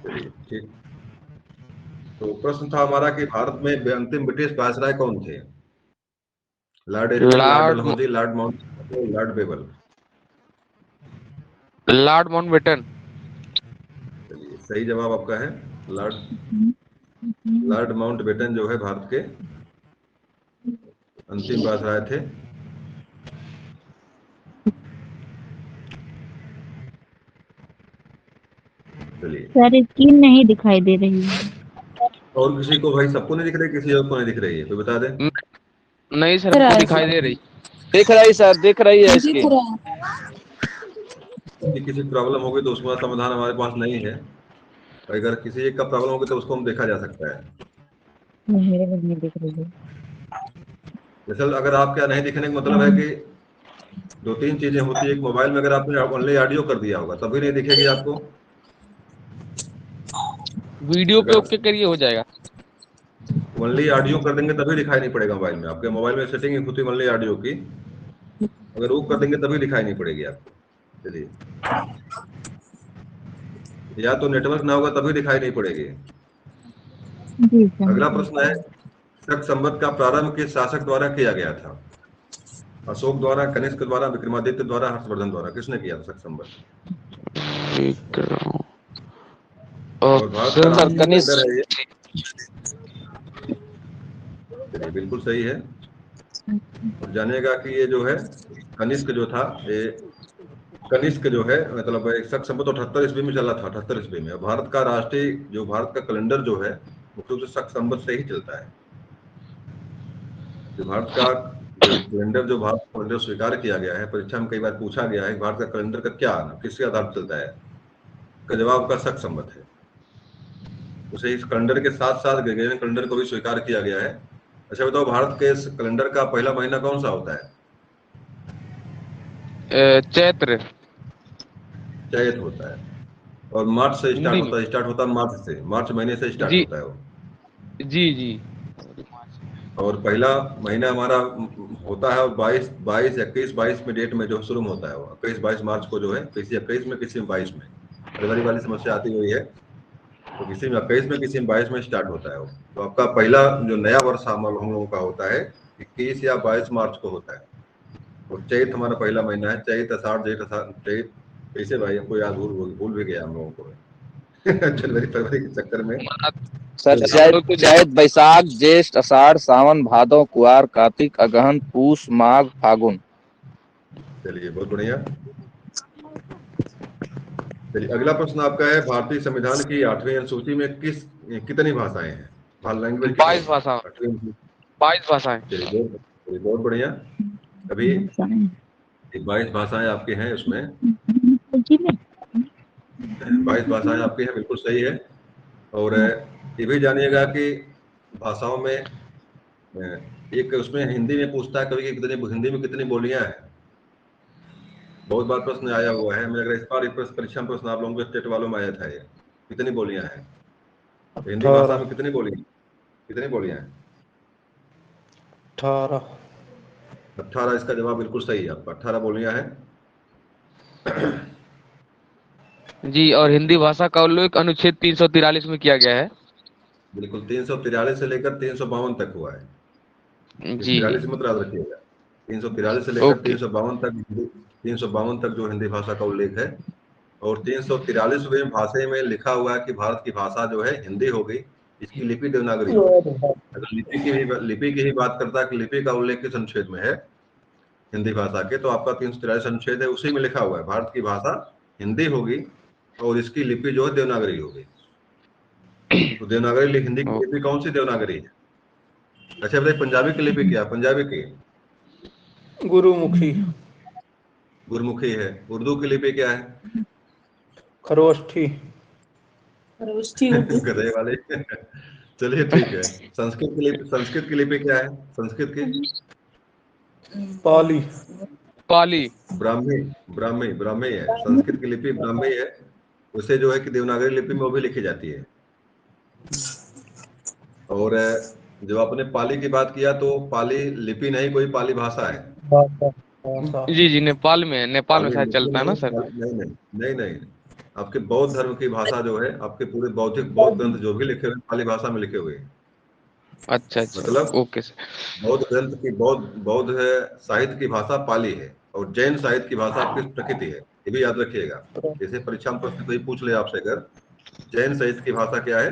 चलिए ठीक। तो प्रश्न था हमारा कि भारत में अंतिम ब्रिटिश वायसराय कौन थे? लॉर्ड एरिकन, Lord Lord Dalhousie, Lord Mountbatten, Lord Wavell. Lord Mountbatten. चलिए सही जवाब आपका है। लॉर्ड लॉर्ड माउंटबेटन जो है भारत के अंतिम वायसराय थे। चलिए। सर स्क्रीन नहीं दिखाई दे रही है। और किसी को भाई, सबको नहीं दिख रही, किसी और को नहीं दिख रही है, कोई बता दे। नहीं सर, दिख रहा हमको है दिखाई सर। दे रही। दिख रही सर, दिख रही है इसकी। दिख रहा है। यदि किसी प्रॉब्लम होगी तो उसका समाधान हमारे पास नहीं है। अगर किसी एक का प्रॉब्लम होगी तो उसको हम देखा जा सकता है। मेरे में नहीं दिख रही है। दरअसल अगर आपका नहीं दिखने का मतलब है कि दो तीन चीजें होती है। एक, मोबाइल में अगर आपने ओनली ऑडियो कर दिया होगा तभी नहीं दिखेगी आपको। वीडियो पे अगर ओके करिए, हो जाएगा। ओनली ऑडियो कर देंगे तभी दिखाई नहीं पड़ेगा मोबाइल में। आपके मोबाइल में सेटिंग होती है ओनली ऑडियो की, अगर वो कर देंगे तभी दिखाई नहीं पड़ेगी आपको। चलिए। या तो नेटवर्क ना होगा तभी दिखाई नहीं पड़ेगी। जी सर। अगला प्रश्न है, शक संवत का प्रारंभ किस शासक द्वारा किया गया था? अशोक द्वारा, कनिष्क द्वारा, विक्रमादित्य द्वारा, हर्षवर्धन द्वारा। किसने किया था शक संवत? और भारत का सर ऑप्शन। राष्ट्रीय कैलेंडर कनिष्क। है ये। चलिए बिल्कुल सही है। और जानिएगा कि ये जो है कनिष्क जो था, ये कनिष्क जो है मतलब एक शक संवत 78 ईस्वी में चला था, 78 ईस्वी में। और भारत का राष्ट्रीय जो भारत का कैलेंडर जो है मुख्य रूप से शक संवत से ही चलता है। जो भारत का जो कैलेंडर, जो भारत का कैलेंडर स्वीकार किया गया है, परीक्षा में कई बार पूछा गया है कि भारत का कैलेंडर का क्या आना, किसके आधार पर चलता है, का जवाब का शक संवत है। उसे इस कैलेंडर के साथ साथ ग्रेगोरियन कैलेंडर को भी स्वीकार किया गया है। अच्छा बताओ, भारत के इस कैलेंडर का पहला महीना कौन सा होता है? चैत्र। चैत होता है। और मार्च से स्टार्ट हिंदी में। होता है, स्टार्ट होता है मार्च से, मार्च महीने से स्टार्ट जी होता है वो। जी जी। और पहला महीना हमारा होता है, और 22 22 21 22 में डेट में जो शुरू होता है वो 21 22 मार्च को जो है, किसी 21 में किसी में 22 में। फरवरी वाली समस्या आती हुई है, तो किसी में 21 में किसी में 22 में स्टार्ट होता है वो। तो आपका पहला जो नया वर्ष हम लोगों का होता है 21 या 22 मार्च को होता है। और चैत हमारा पहला महीना है। चैत, आषाढ़, जेठ, आषाढ़, चैत। कैसे भाई, हमको याद भूल भी गया हम लोगों को। जनवरी फरवरी के चक्कर में। सर चलिए। हम चैत, लोग तो चैत, बैसाख, ज्येष्ठ, आषाढ़, सावन, भादो, कुआर, कार्तिक, अगहन, पूस, माघ, फागुन। चलिए बहुत बढ़िया। चलिए अगला प्रश्न आपका है, भारतीय संविधान की 8वीं अनुसूची में कितनी भाषाएं हैं? लैंग्वेज कितनी 22 है भाषा। 8वीं? 22 भाषाएं। चलिए बहुत बढ़िया। अभी 22 भाषाएं आपकी हैं उसमें। 22 भाषाएं आपकी हैं, बिल्कुल सही है। और ये भी जानिएगा कि भाषाओं में एक उसमें हिंदी में पूछता है कभी कि कितनी, हिंदी में कितनी बोलियां हैं। बहुत बार प्रश्न आया हुआ है, मेरे इस बार परीक्षा में प्रश्न आप लोगों के स्टेट वालों में आया था ये, कितनी बोलियां हैं? तो हिंदी भाषा 18। में कितनी बोलियां हैं? 18। 18 इसका जवाब बिल्कुल सही है आपका, 18 बोलियां हैं। जी, और हिंदी भाषा का उल्लेख अनुच्छेद 343 में किया गया है। बिल्कुल 343 से लेकर 352 तक हुआ है। जी। 343 मत याद रखिएगा। 343 से लेकर ओके। 352 तक, 352 तक जो हिंदी भाषा का उल्लेख है। और 343वें भाषा में लिखा हुआ है कि भारत की भाषा जो है हिंदी हो गई, इसकी लिपि देवनागरी होगी। अगर लिपि की ही बात करता है कि लिपि का उल्लेख किस अनुच्छेद में है हिंदी भाषा के, तो आपका 343 अनुच्छेद है, उसी में लिखा हुआ है भारत की भाषा हिंदी होगी और इसकी लिपि जो है देवनागरी होगी। तो देवनागरी हिंदी की लिपि कौन सी देवनागरी है? अच्छा बताइए, पंजाबी की लिपि क्या है? पंजाबी की गुरुमुखी। गुरमुखी है। उर्दू की लिपि क्या है? खरोष्ठी। गधे वाले। चलिए ठीक है। संस्कृत की लिपि क्या है? संस्कृत की पाली। पाली। ब्राह्मी। ब्राह्मी है संस्कृत की लिपि, ब्राह्मी है। उसे जो है कि देवनागरी लिपि में वो भी लिखी जाती है। और जब आपने पाली की बात किया तो पाली लिपि नहीं, कोई पाली भाषा है। भाषा। जी जी, नेपाल में, नेपाल में पाली शायद लिपि चलता है ना नहीं, सर। नहीं नहीं नहीं नहीं। आपके बौद्ध धर्म की भाषा जो है, आपके पूरे बौद्ध ग्रंथ जो भी लिखे हुए पाली भाषा में लिखे हुए हैं। अच्छा अच्छा, मतलब ओके सर। बौद्ध ग्रंथ की बौद्ध है साहित्य की भाषा पाली है, और जैन साहित्य की भाषा आपकी प्रकृति है। ये भी याद रखिएगा, जैसे परीक्षा में प्रश्न कोई पूछ ले आपसे, अगर जैन साहित्य की भाषा क्या है,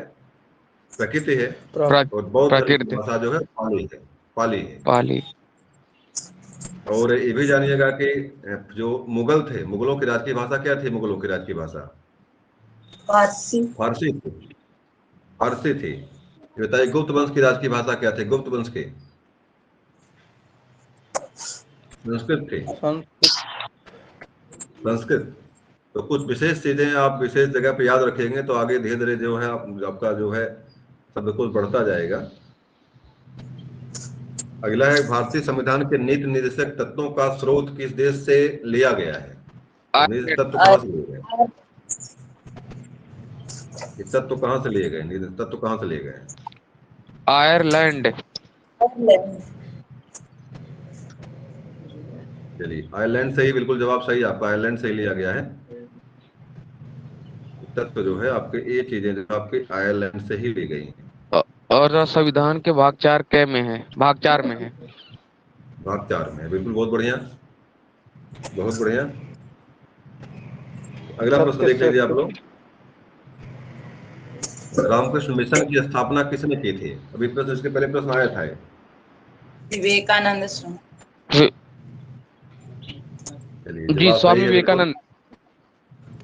प्रकृति है, और बौद्ध धर्म की प्राकृत भाषा जो है पाली है, पाली है। पाली। और ये भी जानिएगा कि जो मुगल थे, मुगलों की राज की भाषा क्या थी? मुगलों की राज की भाषा फारसी। फारसी थी, फारसी थी। ये बताइए गुप्त वंश की राज की भाषा क्या थी? गुप्त वंश की संस्कृत थी, संस्कृत। तो कुछ विशेष चीजें आप विशेष जगह पे याद रखेंगे तो आगे धीरे धीरे जो है आपका जो है शब्दकोश बढ़ता जाएगा। अगला है, भारतीय संविधान के नीति निर्देशक तत्वों का स्रोत किस देश से लिया गया है? तो नीति तत्व कहाँ से लिए गए? ये तत्व कहाँ से लिए गए? नीति तत्व कहाँ से लिए गए? आयरलैंड। चलिए, आयरलैंड से ही बिल्कुल जवाब सही, आपका आयरलैंड से ही लिया गया है। तत्व जो है आपके, ये चीजें जो आपके आयरलैंड से ही ली गई हैं। और संविधान के भाग 4 कै में है? भाग 4 में है। भाग 4 में है, बिल्कुल, बहुत बढ़िया, बहुत बढ़िया। अगला प्रश्न देख लीजिए आप लोग। रामकृष्ण मिशन की स्थापना किसने की थी? अभी प्रश्न, इसके पहले प्रश्न आया था। विवेकानंद चलिए, जी, जवाब सही स्वामी है बिल्कुल, विवेकानंद।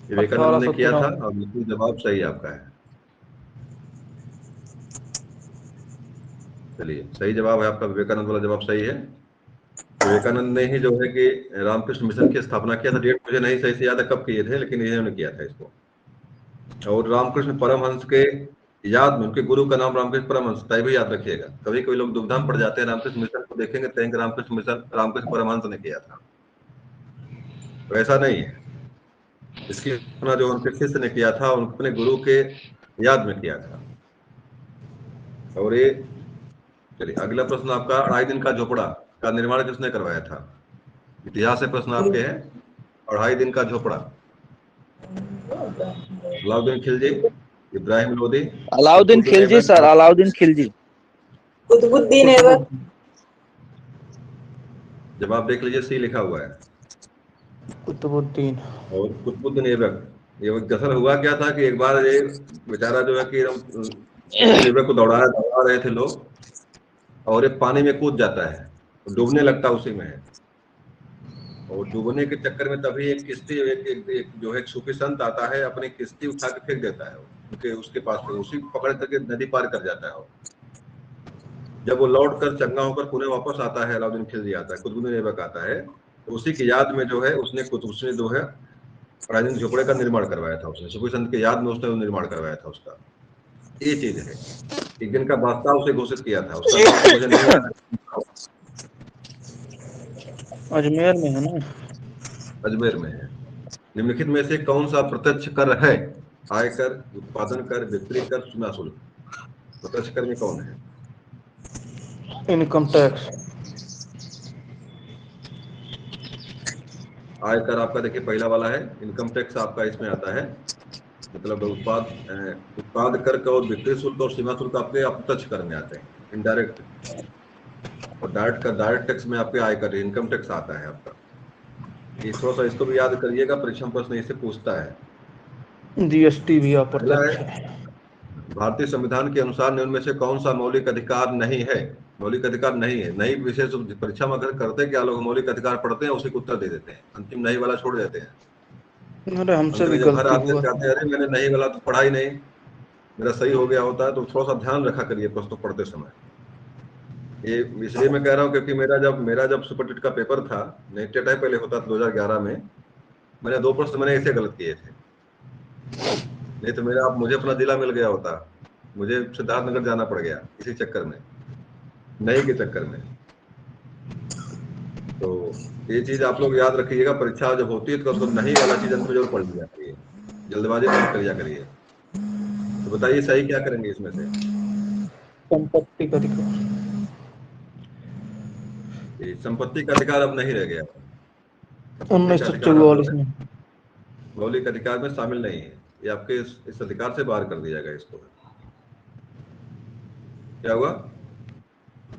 विवेकानंद ने किया था, और बिल्कुल जवाब सही आपका है। चलिए, सही जवाब है आपका, विवेकानंद वाला जवाब सही है। विवेकानंद ने ही जो है कि रामकृष्ण मिशन की स्थापना किया था। डेट मुझे नहीं सही से याद है कब किए थे, लेकिन इन्होंने किया था इसको। और रामकृष्ण परमहंस के याद में उनके गुरु का नाम रामकृष्ण परमहंस था, भी याद रखिएगा। कभी कभी लोग दुविधा में पड़ जाते हैं, रामकृष्ण मिशन को देखेंगे तो रामकृष्ण मिशन रामकृष्ण परमहंस ने किया था, तो ऐसा नहीं है। इसकी स्थापना जो उनके शिष्य ने किया था, उनके अपने गुरु के याद में किया था। और ये, चलिए अगला प्रश्न आपका, 2.5 दिन का झोपड़ा का निर्माण किसने करवाया था? इतिहास से प्रश्न आपके हैं। 2.5 दिन का झोपड़ा, अलाउद्दीन खिलजी, इब्राहिम लोदी, अलाउद्दीन कुतुबुद्दीन खिलजी ऐबक, सर, अलाउद्दीन खिलजी। कुतुबुद्दीन ऐबक। जवाब देख लीजिए, सी लिखा हुआ है, कुतुबुद्दीन। और कुतुबुद्दीन ऐबक। ये दरअसल हुआ क्या था कि एक बार ये बेचारा जो है कि कुतुबुद्दीन ऐबक को दौड़ा रहे थे लोग, और ये पानी में कूद जाता है, डूबने लगता उसी में है। और डूबने के चक्कर में तभी एक किश्ती, एक जो है सूफी संत आता है, अपनी किश्ती उठा के फेंक देता है उनके उसके पास में, उसी को पकड़ करके नदी पार कर जाता है। जब वो लौट कर चंगा होकर पुणे वापस आता है, अलाउद्दीन खिलजी आता है, कुतुबुद्दीन ऐबक आता है, तो उसी की याद में जो है उसने जो है 2.5 दिन झोपड़े का निर्माण करवाया था। उसने सूफी संत के याद में उसने निर्माण करवाया था उसका। ये चीज है, एक दिन का वास्तव उसे घोषित किया था, उसका नाम मुझे नहीं याद है। अजमेर में है ना? अजमेर में है। निम्नलिखित में से कौन सा प्रत्यक्ष कर है? आयकर, उत्पादन कर, बिक्री कर, सीमा शुल्क। प्रत्यक्ष कर में कौन है? Income tax. आयकर आपका देखिए पहला वाला है, इनकम टैक्स आपका इसमें आता है। मतलब उत्पाद कर का, और बिक्री शुल्क और सीमा शुल्क आपके अप्रत्यक्ष कर में आते हैं, इनडायरेक्ट। और डायरेक्ट टैक्स में आपके आयकर, इनकम टैक्स आता है आपका। ये थोड़ा सा इसको भी याद करिएगा, परीक्षा में प्रश्न इससे पूछता है। जीएसटी भी अगला है, अप्रत्यक्ष है। भारतीय संविधान के अनुसार निम्न में से कौन सा मौलिक अधिकार नहीं है? मौलिक अधिकार नहीं है, नहीं विशेष परीक्षा में अगर करते क्या लोग, मौलिक अधिकार पढ़ते हैं उसी को उत्तर दे देते हैं, अंतिम नहीं वाला छोड़ देते हैं। अरे हमसे अंत भी में जब घर गलती आते हुआ। जाते, अरे मैंने नहीं वाला तो पढ़ा ही नहीं, मेरा सही हो गया होता है। तो थोड़ा सा ध्यान रखा करिए प्रश्न पढ़ते समय। ये इसलिए मैं कह रहा हूँ क्योंकि मेरा जब सुपर टेट का पेपर था, नेट टेट पहले होता था 2011 में, मैंने 2 प्रश्न मैंने ऐसे गलत किए थे, नहीं तो मुझे अपना जिला मिल गया होता। मुझे सिद्धार्थनगर जाना पड़ गया इसी चक्कर में, नहीं के चक्कर में। तो ये चीज आप लोग याद रखिएगा, परीक्षा जब होती है तो उसको नहीं वाला चीज अंत में जरूर पढ़ लिया करिए, जल्दबाजी मत करिया करिए। तो बताइए सही क्या करेंगे इसमें से? संपत्ति का अधिकार। ये संपत्ति का अधिकार अब नहीं रह गया। संपत्ति का अधिकार अब जो 1944 है, में। मौलिक अधिकार में शामिल नहीं है। ये आपके इस अधिकार से बाहर कर दिया गया इसको। क्या हुआ?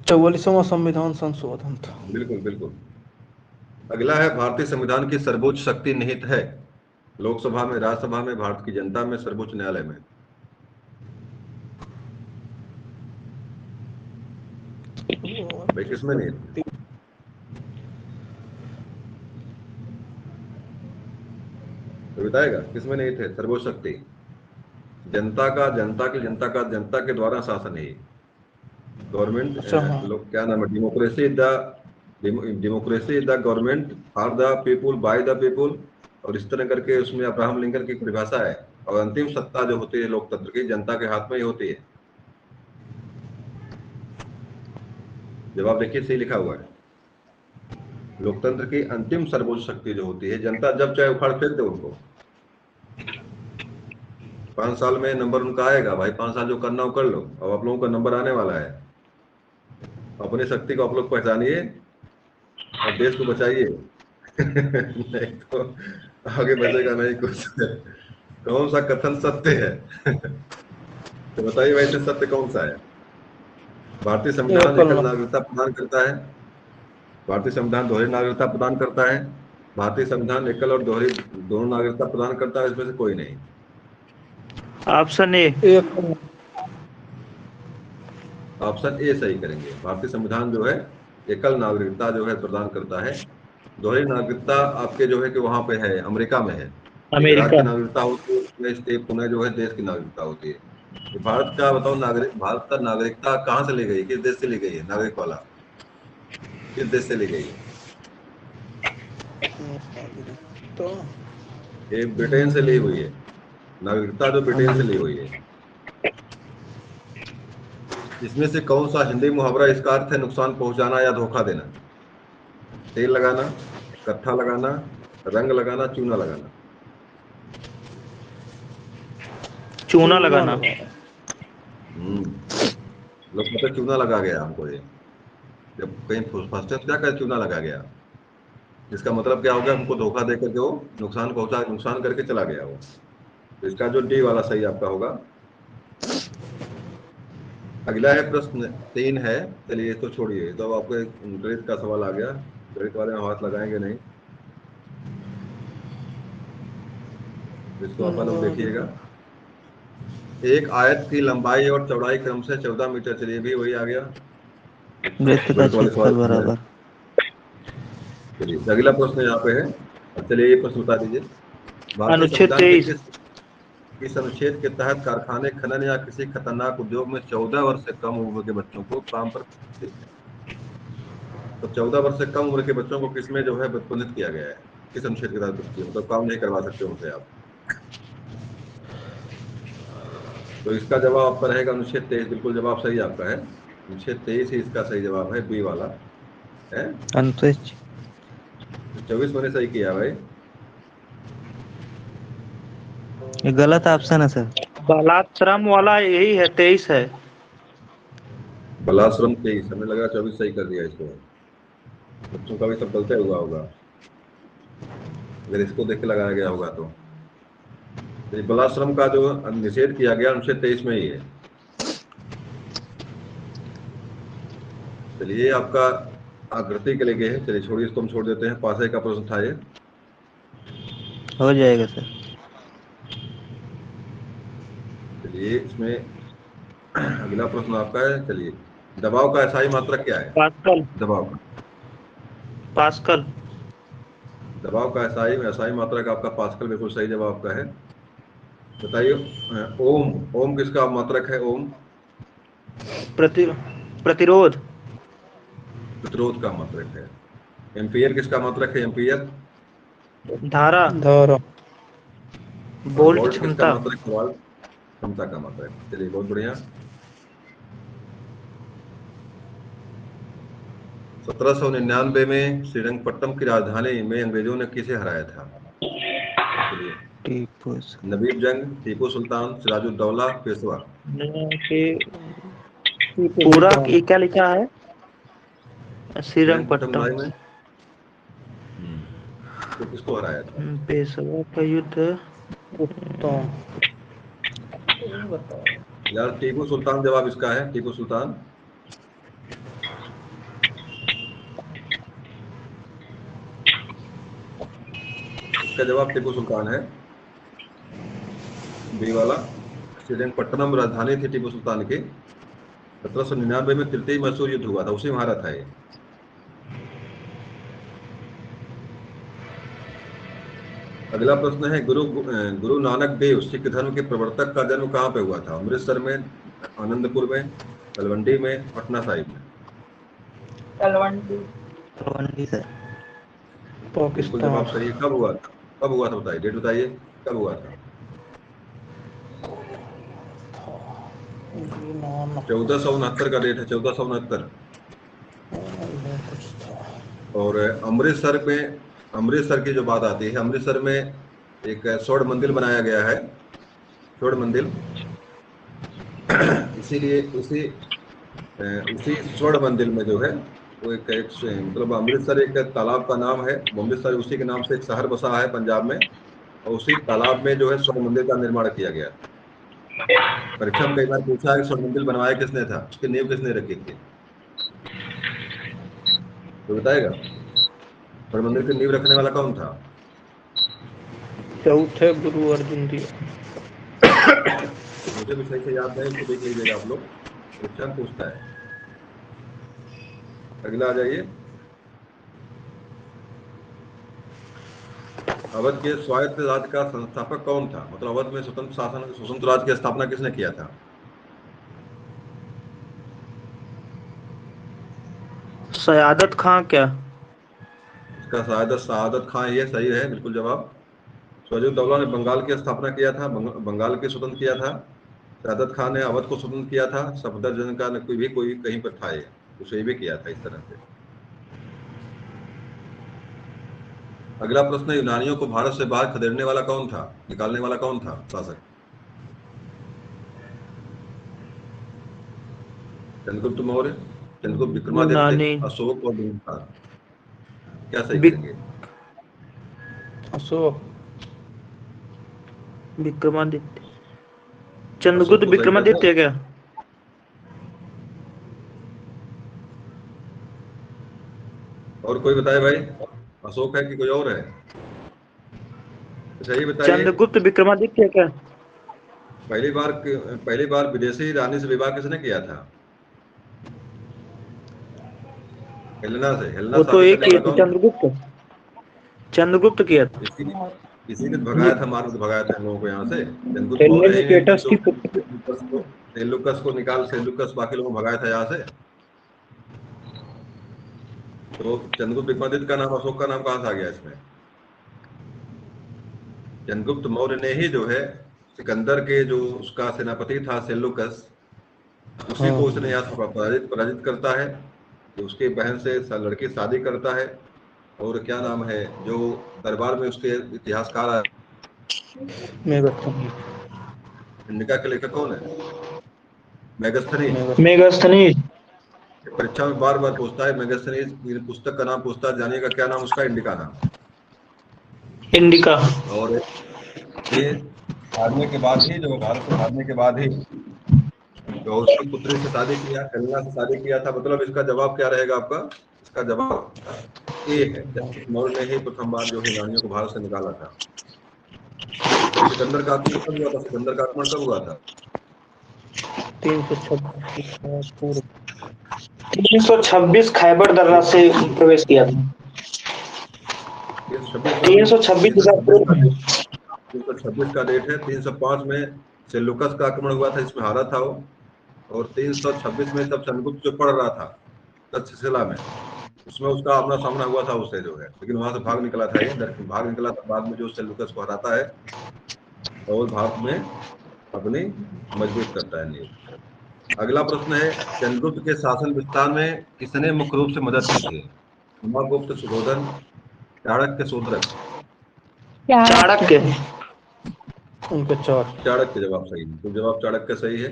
44वां संविधान संशोधन था। बिल्कुल बिल्कुल। अगला है भारतीय संविधान की सर्वोच्च शक्ति निहित है लोकसभा में, राज्यसभा में, भारत की जनता में, सर्वोच्च न्यायालय में। भाई किसमें नहीं है? तो बताएगा किसमें नहीं थे सर्वोच्च शक्ति? जनता का, जनता के द्वारा शासन है। गवर्नमेंट, अच्छा, हाँ। लोग क्या नाम है, democracy is the government for the people by the people, और इस तरह करके उसमें अब्राहम लिंकन की परिभाषा है। और अंतिम सत्ता जो होती है लोकतंत्र की, जनता के हाथ में ही होती है। जवाब देखिए, सही लिखा हुआ है। लोकतंत्र की अंतिम सर्वोच्च शक्ति जो होती है, जनता जब चाहे उखाड़ फेंक दे उनको। 5 साल में नंबर उनका आएगा, भाई 5 साल जो करना हो कर लो। अब आप लोगों का नंबर आने वाला है। अपनी शक्ति को आप लोग पहचानिए और देश को बचाइए। नहीं तो आगे बचेगा नहीं कुछ। कौन सा कथन सत्य है? तो बताइए भाई, से सत्य कौन सा है? भारतीय संविधान एकल नागरिकता प्रदान करता है। भारतीय संविधान दोहरी नागरिकता प्रदान करता है। भारतीय संविधान एकल और दोहरी दोनों नागरिकता प्रदान करता है। इसमें से कोई नहीं। Option A. ऑप्शन ए सही करेंगे। भारतीय संविधान जो है एकल नागरिकता जो है प्रदान करता है। दोहरी नागरिकता आपके जो है कि वहां पे है, अमेरिका में है। एक राज्य की नागरिकता होती है, उसमें स्टेट पुनः जो है देश की नागरिकता होती है। तो भारत का बताओ, भारत का नागरिकता कहाँ से ली गई, किस देश से ली गई है? नागरिक वाला किस देश से ली गई है? ये ब्रिटेन से ली हुई है। नागरिकता जो ब्रिटेन से ली हुई है। इसमें से कौन सा हिंदी मुहावरा इसका अर्थ है नुकसान पहुंचाना या धोखा देना? तेल लगाना, कत्था लगाना, रंग लगाना, चूना लगाना। चूना लगाना। लोग कहते चूना लगा गया हमको। ये जब कहीं फंसते हैं तो क्या कहते चूना लगा गया। इसका मतलब क्या हो गया? हमको धोखा दे करके वो नुकसान करके चला गया वो। तो इसका जो डी वाला सही आपका होगा। अगला है प्रश्न 3 है। चलिए तो छोड़िए, तो अब आपको गणित का सवाल आ गया। गणित वाले में हाथ लगाएंगे नहीं, इसको आप लोग देखिएगा। एक आयत की लंबाई और चौड़ाई क्रम से 14 मीटर। चलिए भी वही आ गया। बराबर। चलिए अगला प्रश्न यहाँ पे है। चलिए ये प्रश्न बता दीजिए। भारतीय अनुच्छेद संविधान के 23। किस अनुच्छेद के तहत कारखाने, खनन या किसी खतरनाक उद्योग में 14 वर्ष से कम उम्र के बच्चों को काम पर, तो 14 वर्ष से कम उम्र के बच्चों को किसमें जो है प्रतिबंधित किया गया है? किस अनुच्छेद के तहत? मतलब काम नहीं करवा सकते उनसे आप। तो इसका जवाब आपका रहेगा अनुच्छेद 23। बिल्कुल जवाब सही आपका है। अनुच्छेद 23 ही इसका सही जवाब है, बी वाला है। 24 मैंने सही किया भाई। ये गलत ऑप्शन है सर। बलात्श्रम वाला यही है, 23 है। बलाश्रम 23, हमें लगा 24 सही कर दिया इसको। बच्चों का भी सब गलत हुआ होगा अगर इसको देख के लगाया गया होगा तो। बलाश्रम का जो निषेध किया गया अनुच्छेद 23 में ही है। चलिए आपका आकृति के लिए गए हैं। चलिए छोड़िए, इसको हम छोड़ देते हैं। पासे का प्रश्न था ये, हो जाएगा सर। चलिए इसमें अगला प्रश्न आपका है। चलिए, दबाव का एसआई मात्रक क्या है? पास्कल। दबाव का पास्कल। दबाव का एसआई मात्रक आपका पास्कल। बिल्कुल सही जवाब आपका है। बताइए, ओम किसका मात्रक है? ओम प्रतिरोध का मात्रक है। एम्पियर किसका मात्रक है? एम्पियर धारा। वोल्ट किसका क्षमता। मात्रक है? वोल्ट क्षमता का मात्रक। चलिए बहुत बढ़िया। 1799 में श्रीरंगपट्टनम की राजधानी में अंग्रेजों ने किसे हराया था? नवाब जंग, टीपू सुल्तान, सिराजुद्दौला, पेशवा। पूरा क्या लिखा है? श्रीरंगपट्टनम। तो किसको हराया था? पेशवा का युद्ध उत्तम बताओ। यार टीपू सुल्तान जवाब इसका है, टीपू सुल्तान। इसका जवाब टीपू सुल्तान है, बी वाला। श्रीरंगपट्टनम राजधानी थी टीपू सुल्तान की। 1799 में तृतीय मैसूर युद्ध हुआ था, उसी में हारा था ये। अगला प्रश्न है, गुरु नानक देव सिख धर्म के प्रवर्तक का जन्म कहाँ पे हुआ था? अमृतसर में, आनंदपुर में, तलवंडी में, पटना साहिब में? तलवंडी। तलवंडी से। बिल्कुल जवाब सही है। कब हुआ था? कब हुआ था बताइए, डेट बताइए, कब हुआ था? 1469 का डेट है, 1469। और अमृतसर की जो बात आती है, अमृतसर में एक स्वर्ण मंदिर बनाया गया है, स्वर्ण मंदिर। इसीलिए उसी स्वर्ण मंदिर में जो है वो एक मतलब अमृतसर एक तालाब का नाम है, अमृतसर उसी के नाम से एक शहर बसा है पंजाब में, और उसी तालाब में जो है स्वर्ण मंदिर का निर्माण किया गया। परीक्षा में कई बार पूछा है कि स्वर्ण मंदिर बनवाया किसने था, उसकी नींव किसने रखी थी, तो बताएगा? स्वर्ण मंदिर की नींव रखने वाला कौन था? चौथे गुरु अर्जुन देव। मुझे भी सही से याद नहीं, इसको देख लीजिएगा आप लोग, परीक्षा में पूछता है। अगला आ जाइए। अवध के स्वायत्त राज्य का संस्थापक कौन था? मतलब अवध में स्वतंत्र राज्य की स्थापना किसने किया था? सयादत खां क्या? इसका सआदत खान, ये सही है, बिल्कुल जवाब। सिराजुद्दौला ने बंगाल की स्थापना किया था, बंगाल के स्वतंत्र किया था। सआदत खान ने अवध को स्वतंत्र किया था। सफदरजंग का न कोई कहीं पर था, ये उसे भी किया था इस तरह से। अगला प्रश्न, यूनानियों को भारत से बाहर खदेड़ने वाला कौन था, निकालने वाला कौन था शासक? चंद्रगुप्त मौर्य, चंद्रगुप्त विक्रमादित्य, अशोक और बिंबिसार? क्या सही करेंगे? अशोक विक्रमादित्य। चंद्रगुप्त विक्रमादित्य क्या? और कोई बताए भाई, अशोक है कि कोई और है? सही बताइए। चंद्रगुप्त विक्रमादित्य क्या? पहली बार विदेशी रानी से विवाह किसने किया था? हेलेना से। हेलेना वो तो शादी एक करने ही वाला कौन? चंद्रगुप्त किया था। इसी ने भगाया था, मार के भगाया था इन लोगों को यहाँ से। चंद्रगुप्त हेलेना मौर्य ही है टिकेटस जो की पुत्री। सेल्यूकस बाकी लोगों को भगाया था यहाँ से। तो चंद्रगुप्त विक्रमादित्य का नाम अशोक का नाम कहाँ से आ गया इसमें? चंद्रगुप्त मौर्य ने ही जो है सिकंदर के जो उसका सेनापति था सेल्यूकस, उसी को उसने यहाँ से पराजित करता है। तो उसकी बहन से लड़की शादी करता है। और क्या नाम है जो दरबार में उसके इतिहासकार है, इंडिका के लेखक कौन है? मेगास्थनीज। मेगास्थनीज। परीक्षा में बार बार पूछता है मेगास्थनीज पुस्तक का नाम पूछता है, जानिएगा क्या नाम उसका? इंडिका नाम। इंडिका। और ये हारने के बाद ही, जो भारत को हारने के बाद ही तो उसकी पुत्री से शादी किया, कन्या से शादी किया था। मतलब इसका जवाब क्या रहेगा आपका? इसका जवाब ए है, चंद्रगुप्त मौर्य ने ही प्रथम बार जो यूनानियों को भारत से निकाला था। सिकंदर का आक्रमण कब हुआ था? सिकंदर का आक्रमण कब हुआ था? 326 खैबर दर्रा से प्रवेश किया था। 326 का डेट है। 305 में सेल्यूकस का आक्रमण हुआ था, इसमें हारा था वो। और 326 में तब चंद्रगुप्त जो पढ़ रहा था तक्षशिला में, उसमें उसका आमना सामना हुआ था उससे जो है, लेकिन वहां से भाग निकला था ये, भाग निकला था। बाद में जो सेल्यूकस को हराता है और भारत में अपनी मजबूत करता है नींव। अगला प्रश्न है, चंद्रगुप्त के शासन विस्तार में किसने मुख्य रूप से मदद की थी? उमागुप्त, सुधोधन, चाणक्य, शूद्रक? चाणक्य। चाणक्य जवाब सही है, तो जवाब चाणक्य सही है।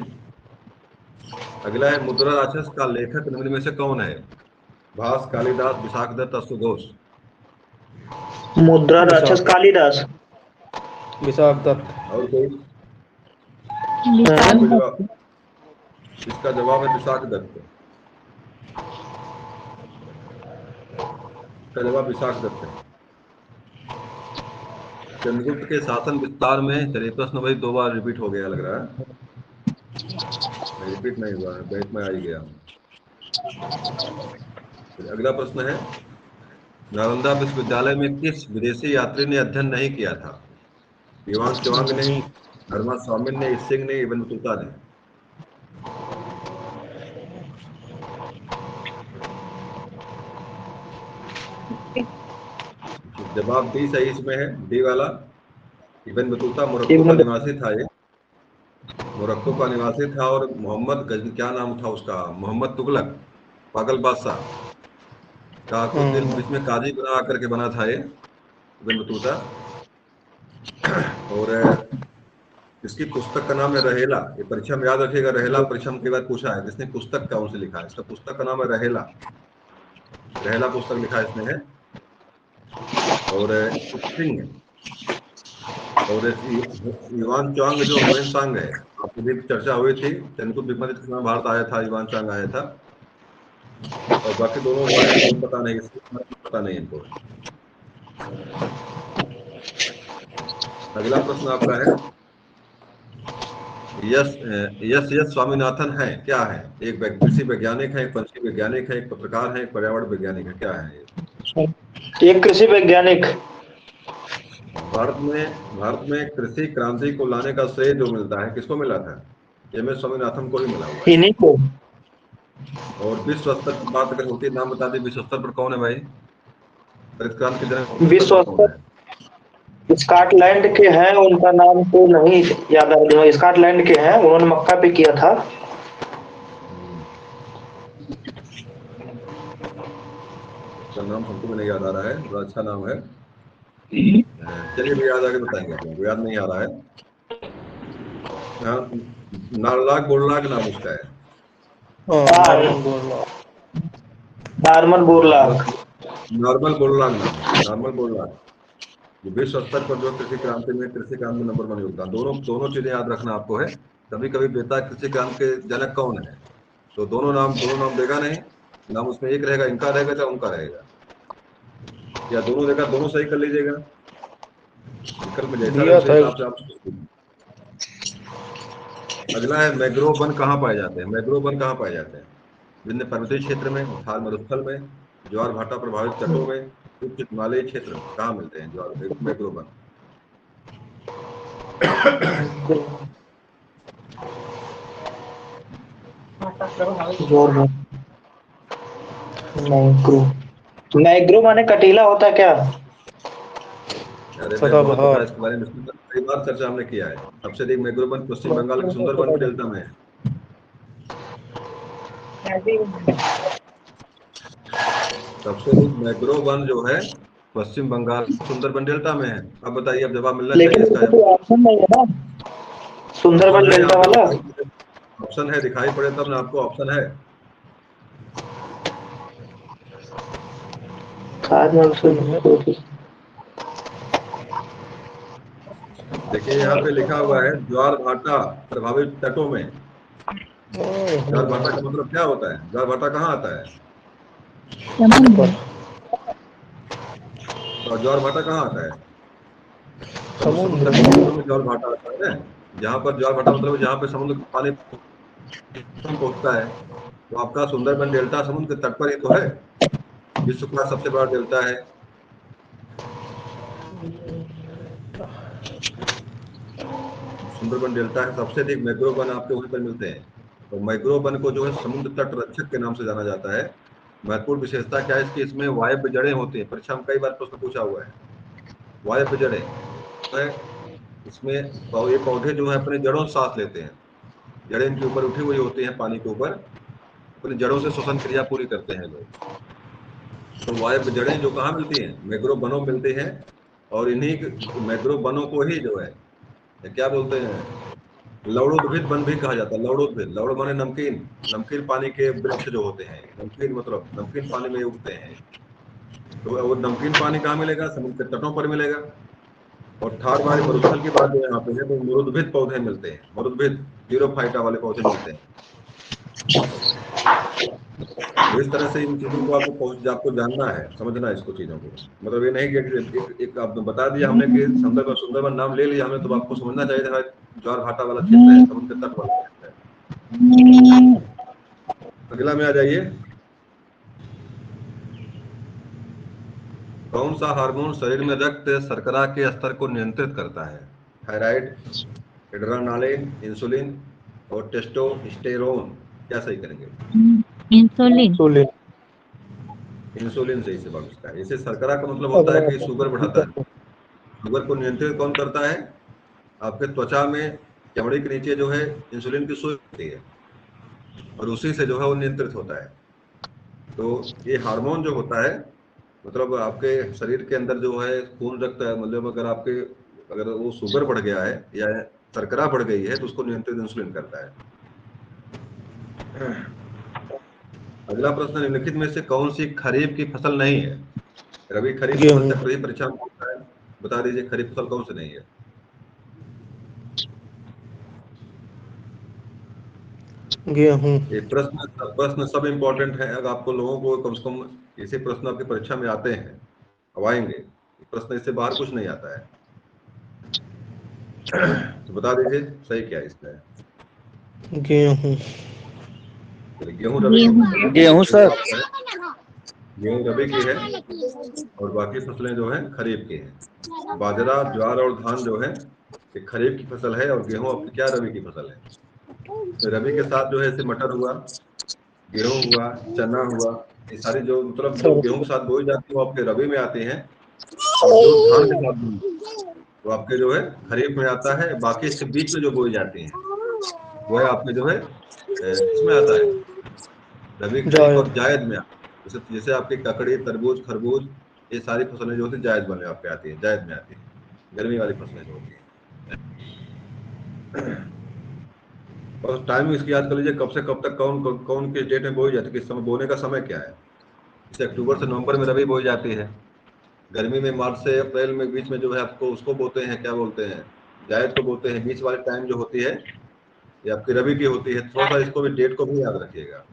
अगला है, मुद्रा राक्षस का लेखक निम्न में से कौन है? भास, कालिदास, विशाखदत्त, अश्वघोष? मुद्रा राक्षस कालिदास। विशाख दत्त। और कोई? विशाख कोई दत्त। जवाब? इसका जवाब है विशाख दत्त। इसका जवाब विशाख दत्त है। चंद्रगुप्त के शासन विस्तार में, चलिए प्रश्न वही 2 बार रिपीट हो गया लग रहा है। रिपीट नहीं हुआ है, बैठ में आ ही गया। अगला प्रश्न है, नालंदा विश्वविद्यालय में किस विदेशी यात्री ने अध्ययन नहीं किया था? युवान चुआंग ने, धर्मा स्वामी ने, सिंह ने, इब्न बतूता ने? जवाब डी सही इसमें है, डी वाला। इब्न बतूता मोरक्को का निवासी था। ये मोरक्को का निवासी था और मोहम्मद गजनी, क्या नाम था उसका, मोहम्मद तुगलक, पागल बादशाह का कुछ दिन बीच में काजी बना करके बना था ये इब्न बतूता। और इसकी पुस्तक का नाम है रहेला। ये परीक्षा में याद रखिएगा, रहेला परीक्षा में कई बार पूछा है, जिसने पुस्तक कौन से लिखा है। इसका पुस्तक का नाम है रहेला। रहेला पुस्तक लिखा इसने है। और सिंह और युवान चुआंग जो हुएनसांग है, आपकी भी चर्चा हुई थी, चंद्रगुप्त विक्रमादित्य के समय भारत आया था, युवान चुआंग आया था। और बाकी दोनों हुआ है, कोई पता नहीं, पता नहीं इनको। अगला प्रश्न आपका है, यस यस यस स्वामीनाथन है, क्या है? एक कृषि वैज्ञानिक है, एक पंछी वैज्ञानिक है, एक पत्रकार है, एक पर्यावरण वैज्ञानिक है, क्या है ये? एक कृषि वैज्ञानिक। भारत में कृषि क्रांति को लाने का श्रेय जो मिलता है, किसको मिला था? एम एस स्वामीनाथन को ही मिला हुआ है। इन्हीं को। और विश्व स्तर की बात अगर होती है, नाम बता दें, विश्व स्तर पर कौन है भाई? हरित क्रांति के जनक विश्व स्तर स्कॉटलैंड के हैं, उनका नाम तो नहीं याद आ रहा। स्कॉटलैंड के हैं, उन्होंने मक्का पे किया था। नाम हमको भी नहीं याद आ रहा है, बड़ा अच्छा नाम है। चलिए भी याद आके बताएंगे, आपको याद नहीं आ रहा है। नारलाग बोरलाग नाम उसका है। Normal Borlaug. नॉर्मल बोरलाग नाम, नॉर्मल बोरलाग। विश्व स्तर पर जो कृषि क्रांति में नंबर 1 योगदान, दोनों चीजें याद रखना आपको है। कभी कभी बेटा कृषि क्रांति के जनक कौन है, तो दोनों नाम देगा नहीं, नाम उसमें एक रहेगा, इनका रहेगा या उनका रहेगा, या दोनों देगा, दोनों सही कर लीजिएगा। विकल्प जैसा हिसाब से आप। अगला है, मैंग्रोव वन कहाँ पाए जाते हैं? मैंग्रोव वन कहाँ पाए जाते हैं? विभिन्न पर्वतीय क्षेत्र में, थार मरुस्थल में, ज्वार भाटा प्रभावित तटों में, उच्च हिमालयी क्षेत्र में, कहाँ मिलते हैं ज्वार मैंग्रोव वन? मैग्रो माने कटीला होता क्या? अरे इसके बारे में कई बार चर्चा हमने किया है। सबसे अधिक मैंग्रोव वन पश्चिम बंगाल के सुंदरबन डेल्टा में है। सबसे अधिक मैंग्रोव वन जो है पश्चिम बंगाल सुंदरबन डेल्टा में है। अब बताइए, अब जवाब मिलना चाहिए इसका। तो ऑप्शन नहीं है ना, सुंदरबन डेल्टा वाला। ऑप्शन है, दिखाई पड़े तब ना आपको, ऑप्शन है। देखिए यहाँ पे लिखा हुआ है ज्वार भाटा प्रभावित तटों में। ज्वार भाटा का मतलब क्या होता है? ज्वार भाटा कहाँ आता है? और ज्वार भाटा कहाँ आता है? समुद्र में ज्वार भाटा आता है। जहाँ पर ज्वार भाटा मतलब जहाँ पे समुद्र का पानी पहुंचता है। तो आपका सुंदरबन डेल्टा समुद्र के तट पर ही तो है, विश्व का सबसे बड़ा डेल्टा है। सुंदरबन डेल्टा है, सबसे अधिक मैंग्रोव वन आपके वहीं पर मिलते हैं। तो मैंग्रोव वन को जो है समुद्र तट रक्षक के नाम से जाना जाता है। महत्वपूर्ण विशेषता क्या है इसकी? इसमें वायव्य जड़ें होती हैं। परीक्षा में कई बार प्रश्न पूछा हुआ है, वायव्य जड़ें है। इसमें ये पौधे जो है अपने जड़ों से सांस लेते हैं। जड़ें इनके ऊपर उठी हुई होती हैं, पानी के ऊपर अपनी जड़ों से श्वसन क्रिया पूरी करते हैं लोग। तो वायव्य जड़ें जो कहाँ मिलती हैं? मैंग्रोव वनों में मिलती हैं। और इन्हीं मैंग्रोव वनों को ही जो है क्या बोलते हैं, लवणोद्भिद वन भी कहा जाता है। लवणोद्भिद, लवण माने नमकीन पानी के वृक्ष जो होते हैं। नमकीन मतलब नमकीन पानी में उगते हैं। तो वो नमकीन पानी कहाँ मिलेगा? समुद्र के तटों पर मिलेगा। और ठार वाले मरुस्थल की बात जो यहाँ पे है तो मरुद्भिद पौधे मिलते हैं, मरुद्भिद जीरोफाइटा वाले पौधे मिलते हैं। तो इस तरह से इन चीजों को आपको जानना है, समझना है इसको चीजों को। मतलब ये नहीं कि एक आपने बता दिया हमने कि सुंदरबन नाम ले लिया हमने, तो आपको समझना चाहिए था ज्वार भाटा वाला क्षेत्र है, समुद्र के तट वाला क्षेत्र है। अगला में आ जाइए। कौन सा हार्मोन शरीर में रक्त शर्करा के स्तर को नियंत्रित करता है? थायराइड, एड्रेनालिन, इंसुलिन और टेस्टोस्टेरोन। क्या सही करेंगे? इंसुलिन। इंसुलिन सही से इसका। इसे शर्करा का मतलब होता है कि शुगर बढ़ाता है। शुगर को नियंत्रित कौन करता है? आपके त्वचा में चमड़ी के नीचे जो है इंसुलिन की सुई होती है और उसी से जो है वो नियंत्रित होता है। तो ये हार्मोन जो होता है, मतलब आपके शरीर के अंदर जो है खून रक्त है, मतलब अगर वो शुगर बढ़ गया है या शर्करा बढ़ गई है तो उसको नियंत्रित इंसुलिन करता है। अगला प्रश्न, निम्नलिखित में से कौन सी खरीफ की फसल नहीं है? रबी खरीफ फसल चक्रवाती परीक्षा में होता है, बता दीजिए खरीफ फसल कौन सी नहीं है? गेहूं। ये प्रश्न सब इम्पोर्टेंट है। अगर आपको लोगों को कम से कम ऐसे प्रश्न आपकी परीक्षा में आते हैं, अब आएंगे प्रश्न, इससे बाहर कुछ नहीं आता है। तो बता दीजिए सही क्या है इसका? गेहूं। गेहूं रबी की गेहूं सर। गेहूं रबी की है और बाकी फसलें जो है खरीफ की है। बाजरा, ज्वार और धान जो है ये खरीफ की फसल है और गेहूं आपकी क्या रबी की फसल है। तो रबी के साथ जो है जैसे मटर हुआ, गेहूं हुआ, चना हुआ, ये सारी जो मतलब जो गेहूं के साथ बोई जाती है वो आपके रबी में आती है, और जो धान के साथ बोई वो आपके जो है खरीफ में आता है। बाकी इसके बीच में जो बोई जाती है वो है आपके जो है इसमें आता है रबी खरीफ और जायद में आता है। जैसे जैसे आपकी ककड़ी, तरबूज, खरबूज, ये सारी फसलें जो होती है जायद में आपके आती है, जायद में आती है, गर्मी वाली फसलें जो होती है। और टाइम इसकी याद कर लीजिए, कब से कब तक कौन कौन किस डेट में बोई जाती है, किस समय बोने का समय क्या है। जैसे अक्टूबर से नवंबर में रबी बोई जाती है, गर्मी में मार्च से अप्रैल में बीच में जो है आपको उसको बोते हैं, क्या बोलते हैं, जायद को बोते हैं। बीच वाले टाइम जो होती है ये आपकी रबी की होती है। थोड़ा सा इसको भी डेट को भी याद रखिएगा।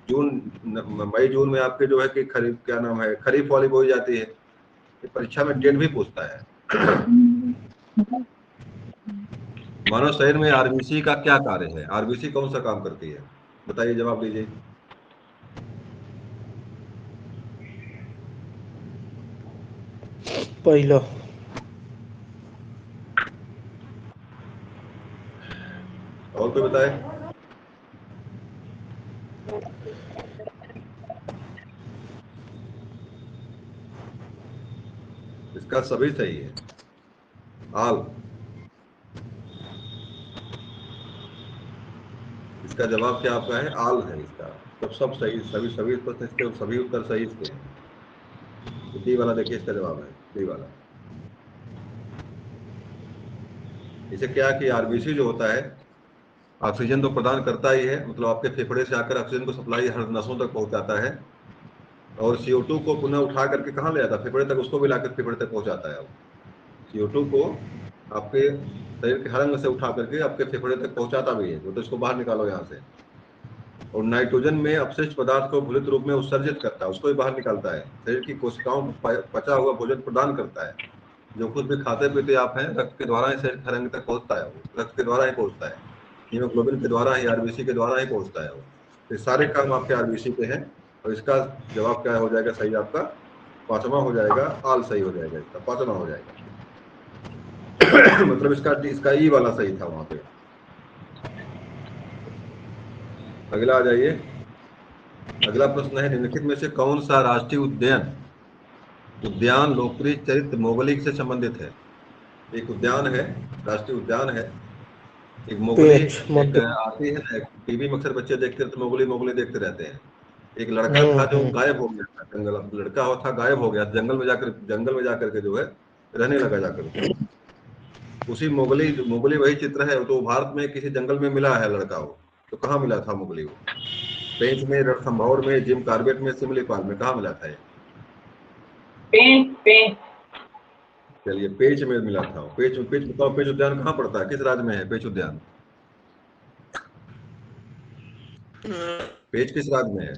मई जून में आपके जो है कि खरीफ, क्या नाम है, खरीफ वाली बोई जाती है। ये परीक्षा में डेट भी पूछता है। मानव शरीर में आरबीसी का क्या कार्य है? आरबीसी कौन सा काम करती है? बताइए, जवाब दीजिए। पहला। और कोई बताए? इसका सभी सही है। आल, इसका जवाब क्या आपका है? आल है इसका। सब सही, सभी प्रश्न इसके, सभी उत्तर सही इसके हैं। डी वाला देखिए इसका जवाब है, डी वाला। इसे क्या कि आरबीसी जो होता है ऑक्सीजन तो प्रदान करता ही है, मतलब आपके फेफड़े से आकर ऑक्सीजन को सप्लाई हर नसों तक पहुंचाता है, और CO2 को पुनः उठा करके कहाँ ले जाता है? फेफड़े तक, उसको भी लाकर फेफड़े तक पहुंचाता है। CO2 को आपके शरीर के हर अंग से उठा करके आपके फेफड़े तक पहुंचाता भी है, तो इसको बाहर निकालो यहाँ से। और नाइट्रोजन में अपशिष्ट पदार्थ को भूलित रूप में उत्सर्जित करता है, उसको भी बाहर निकालता है। शरीर की कोशिकाओं को पचा हुआ भोजन प्रदान करता है। जो कुछ भी खाते पीते आप हैं, रक्त के द्वारा ही शरीर के हर अंग तक पहुंचता है, वो रक्त के द्वारा ही पहुंचता है, हीमोग्लोबिन के द्वारा ही, आरबीसी के द्वारा ही पहुंचता है वो। तो सारे काम आपके आरबीसी पे हैं। और इसका जवाब क्या हो जाएगा सही? आपका पांचवा हो जाएगा, आल सही हो जाएगा, इसका पांचवा हो जाएगा। मतलब इसका ई वाला सही था वहां पे। अगला आ जाइए। अगला प्रश्न है, निम्नलिखित में से कौन सा राष्ट्रीय उद्यान लोकप्रिय चरित्र मोगली से संबंधित है? एक उद्यान है, राष्ट्रीय उद्यान है, एक मोगली एक आती है ना, टीवी में अक्सर बच्चे देखते हैं तो मोगली मोगली देखते रहते हैं। एक लड़का था जो गायब हो गया था, जंगल लड़का था, गायब हो गया, जंगल में जाकर के जो है रहने लगा जाकर। उसी मोगली वही चित्र है। तो भारत में किसी जंगल में मिला है लड़का वो, तो कहाँ मिला था मोगली वो? पेंच में, रणथंभौर में, जिम कॉर्बेट में, सिमलीपाल में, कहाँ मिला था ये? पेंच। चलिए पेच में मिला था। पेच बताओ, पेच उद्यान कहाँ पड़ता है, किस राज्य में है पेच उद्यान? पेच किस राज्य में है?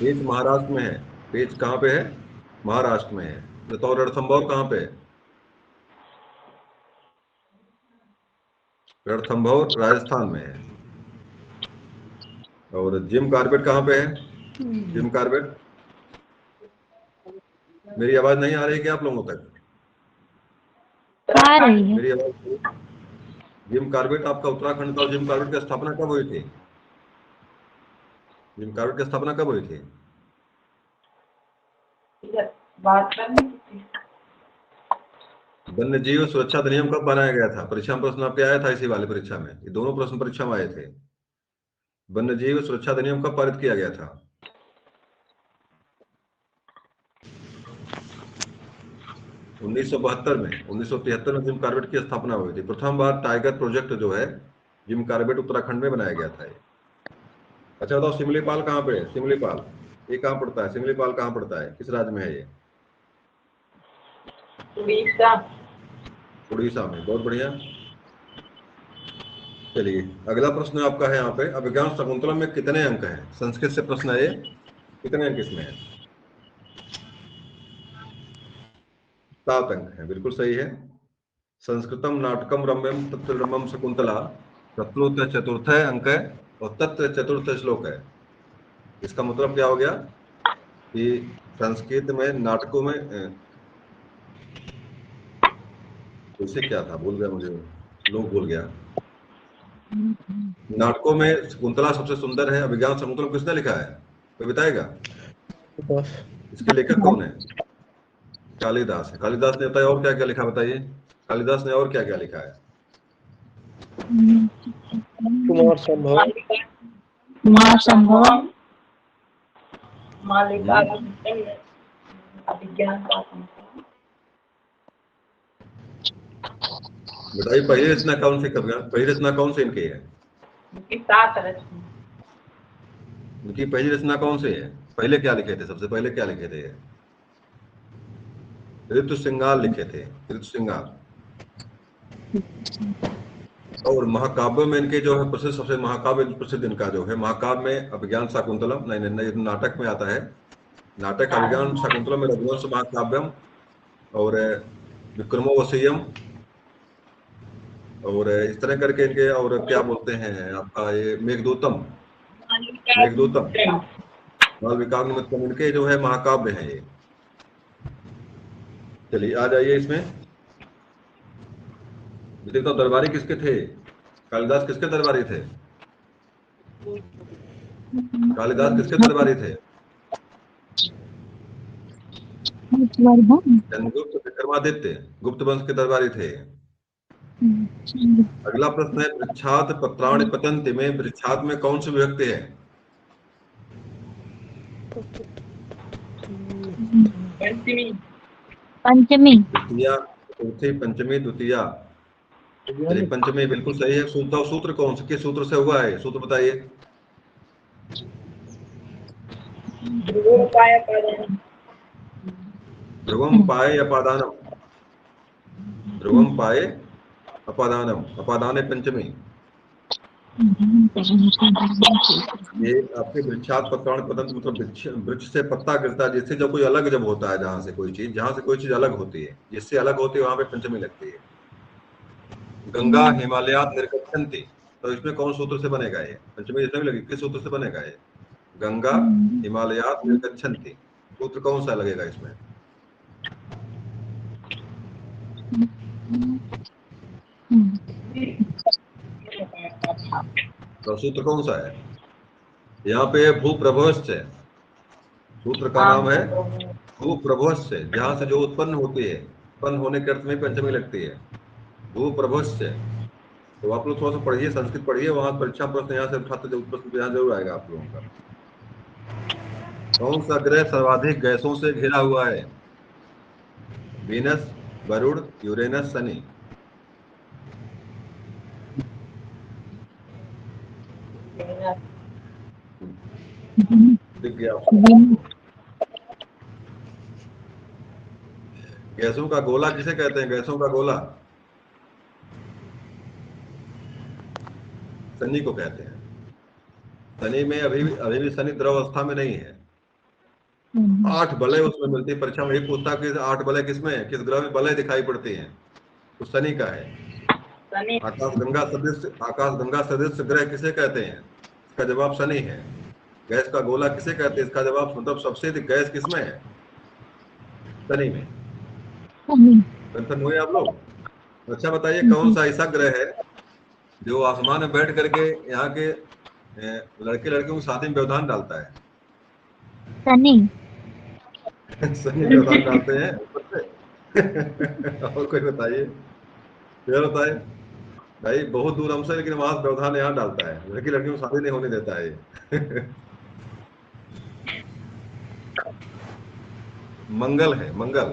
पेच महाराष्ट्र में है। पेच कहाँ पे है? महाराष्ट्र में है। बताओ रणथंभौर कहाँ पे है? रणथंभौर राजस्थान में है। और जिम कार्बेट कहाँ पे है? जिम कार्बेट, मेरी आवाज नहीं आ रही क्या आप लोगों तक? आ रही है। मेरी आवाज? जिम कार्बेट आपका उत्तराखंड का। और जिम कार्बेट की स्थापना कब हुई थी? जिम कार्बेट की स्थापना कब हुई थी? बात करनी थी। वन्य जीव सुरक्षा अधिनियम कब बनाया गया था? परीक्षा में प्रश्न आपके आया था इसी वाले परीक्षा में, ये दोनों प्रश्न परीक्षा में आए थे। वन्य जीव सुरक्षा अधिनियम कब पारित किया गया था? उन्नीस सौ 1973 में जिम कार्बेट की स्थापना हुई थी। प्रथम बार टाइगर प्रोजेक्ट जो है जिम कार्बेट उत्तराखंड में बनाया गया था ये। अच्छा बताओ सिमलीपाल कहाँ पे है? सिमलीपाल ये कहाँ पड़ता है? सिमलीपाल कहाँ पड़ता है, किस राज्य में है ये? उड़ीसा। उड़ीसा में। बहुत बढ़िया। चलिए अगला प्रश्न आपका है यहाँ पे, अभिज्ञान शकुंतलम में कितने अंक हैं? संस्कृत से प्रश्न है ये, कितने अंक इसमें है? 7 अंक है, बिल्कुल सही है। संस्कृतम नाटकम रम्यम तत्र रम्यम शकुंतला शत्रुत चतुर्थ अंक है और तत्र चतुर्थ श्लोक है। इसका मतलब क्या हो गया कि संस्कृत में नाटकों में उसे क्या था, भूल गया मुझे, लोग भूल गया। नाटकों में शकुंतला सबसे सुंदर है। अभिज्ञान शकुंतलम किसने लिखा है, कोई बताएगा? इसके लेखक कौन है? कालिदास है। कालिदास ने बताया और क्या क्या लिखा, बताइए कालिदास ने और क्या क्या लिखा है? कुमार संभव, महासंभव, मालिका अभिज्ञान का बताइए पहली रचना कौन सी कविता, पहली रचना कौन सी इनकी है? उनकी 7 रचना। इनकी पहली रचना कौन सी है? पहले क्या लिखे थे, सबसे पहले क्या लिखे थे? ऋतु श्रृंगार लिखे थे, ऋतु श्रृंगार। और महाकाव्य में इनके जो है प्रसिद्ध, सबसे महाकाव्य प्रसिद्ध इनका जो है महाकाव्य में अभिज्ञान शाकुंतलम, नहीं नहीं नहीं, नाटक में आता है। नाटक अभिज्ञान शाकुंतलम में रघुवंश महाकाव्यम और विक्रमोर्वशीयम और इस तरह करके इनके, और क्या बोलते हैं आपका ये मेघदूतम, मेघदूतम बाल विकास निमित्तम, इनके जो है महाकाव्य हैं ये। चलिए आ जाइए इसमें। तो दरबारी किसके थे? कालिदास किसके दरबारी थे? कालिदास किसके दरबारी थे? चंद्रगुप्त विक्रमादित्य गुप्त वंश के दरबारी थे। अगला प्रश्न है पृच्छात पत्राणि पतन्ति में पृच्छात में कौन सी विभक्ति है? पंचमी। पंचमी, द्वितीया, चतुर्थी, पंचमी, द्वितीया। चलिए पंचमी बिल्कुल सही है। सूत्र कौन से, किस सूत्र से हुआ है सूत्र बताइए? ध्रुवम पाए अपादानम, ध्रुवम पाए अपादानम, अपादाने पंचमी। ये आपके वृक्षात पत्राण पतंत मतलब वृक्ष से पत्ता गिरता है जिससे जब कोई अलग जब होता है, जहां से कोई चीज अलग होती है, जिससे अलग होती है वहां पे पंचमी लगती है। गंगा हिमालयात निर्गच्छन्ति, तो इसमें कौन सूत्र से बनेगा ये? पंचमी जितने भी लगे किस सूत्र से बनेगा ये? गंगा हिमालयात निर्गच्छन्ति, सूत्र कौन सा लगेगा इसमें? तो सूत्र कौन सा है? यहाँ पे भूप्रभवश्च है, सूत्र का नाम है भूप्रभवश्च, जहां से जो उत्पन्न होती है, उत्पन्न होने के अर्थ में पंचमी लगती है, भूप्रभवश्च। तो आप लोग थोड़ा सा पढ़िए, संस्कृत पढ़िए, वहां परीक्षा प्रश्न यहाँ से उठाते प्रश्न यहाँ जरूर आएगा आप लोगों का। कौन सा ग्रह सर्वाधिक गैसों से घिरा हुआ है? Venus, Varun, Uranus, Shani. गया। विन- गैसों का गोला किसे कहते हैं? गैसों का गोला शनि को कहते हैं। शनि में अभी भी शनि द्रव अवस्था में नहीं है। 8 बलय उसमें मिलती है। परीक्षा में यही पूछता कि 8 बलय किसमें है, किस ग्रह में बलय दिखाई पड़ती हैं, तो शनि का है। शनि। आकाश गंगा सदृश ग्रह किसे कहते हैं? इसका जवाब शनि है। गैस का गोला किसे कहते हैं? इसका जवाब मतलब सबसे अधिक गैस किसमें है? शनि में। कंफर्म हुए आप लोग? अच्छा बताइए, कौन सा ऐसा ग्रह है जो आसमान में बैठ करके यहाँ के लड़के लड़कियों की शादी में व्यवधान डालता है? शनि। शनि व्यवधान डालते हैं ऊपर से। और कोई बताइए, फिर बताइए भाई, बहुत दूर हमसे, लेकिन वहां से व्यवधान यहाँ डालता है, लड़की लड़कियों को शादी नहीं होने देता है। मंगल है, मंगल।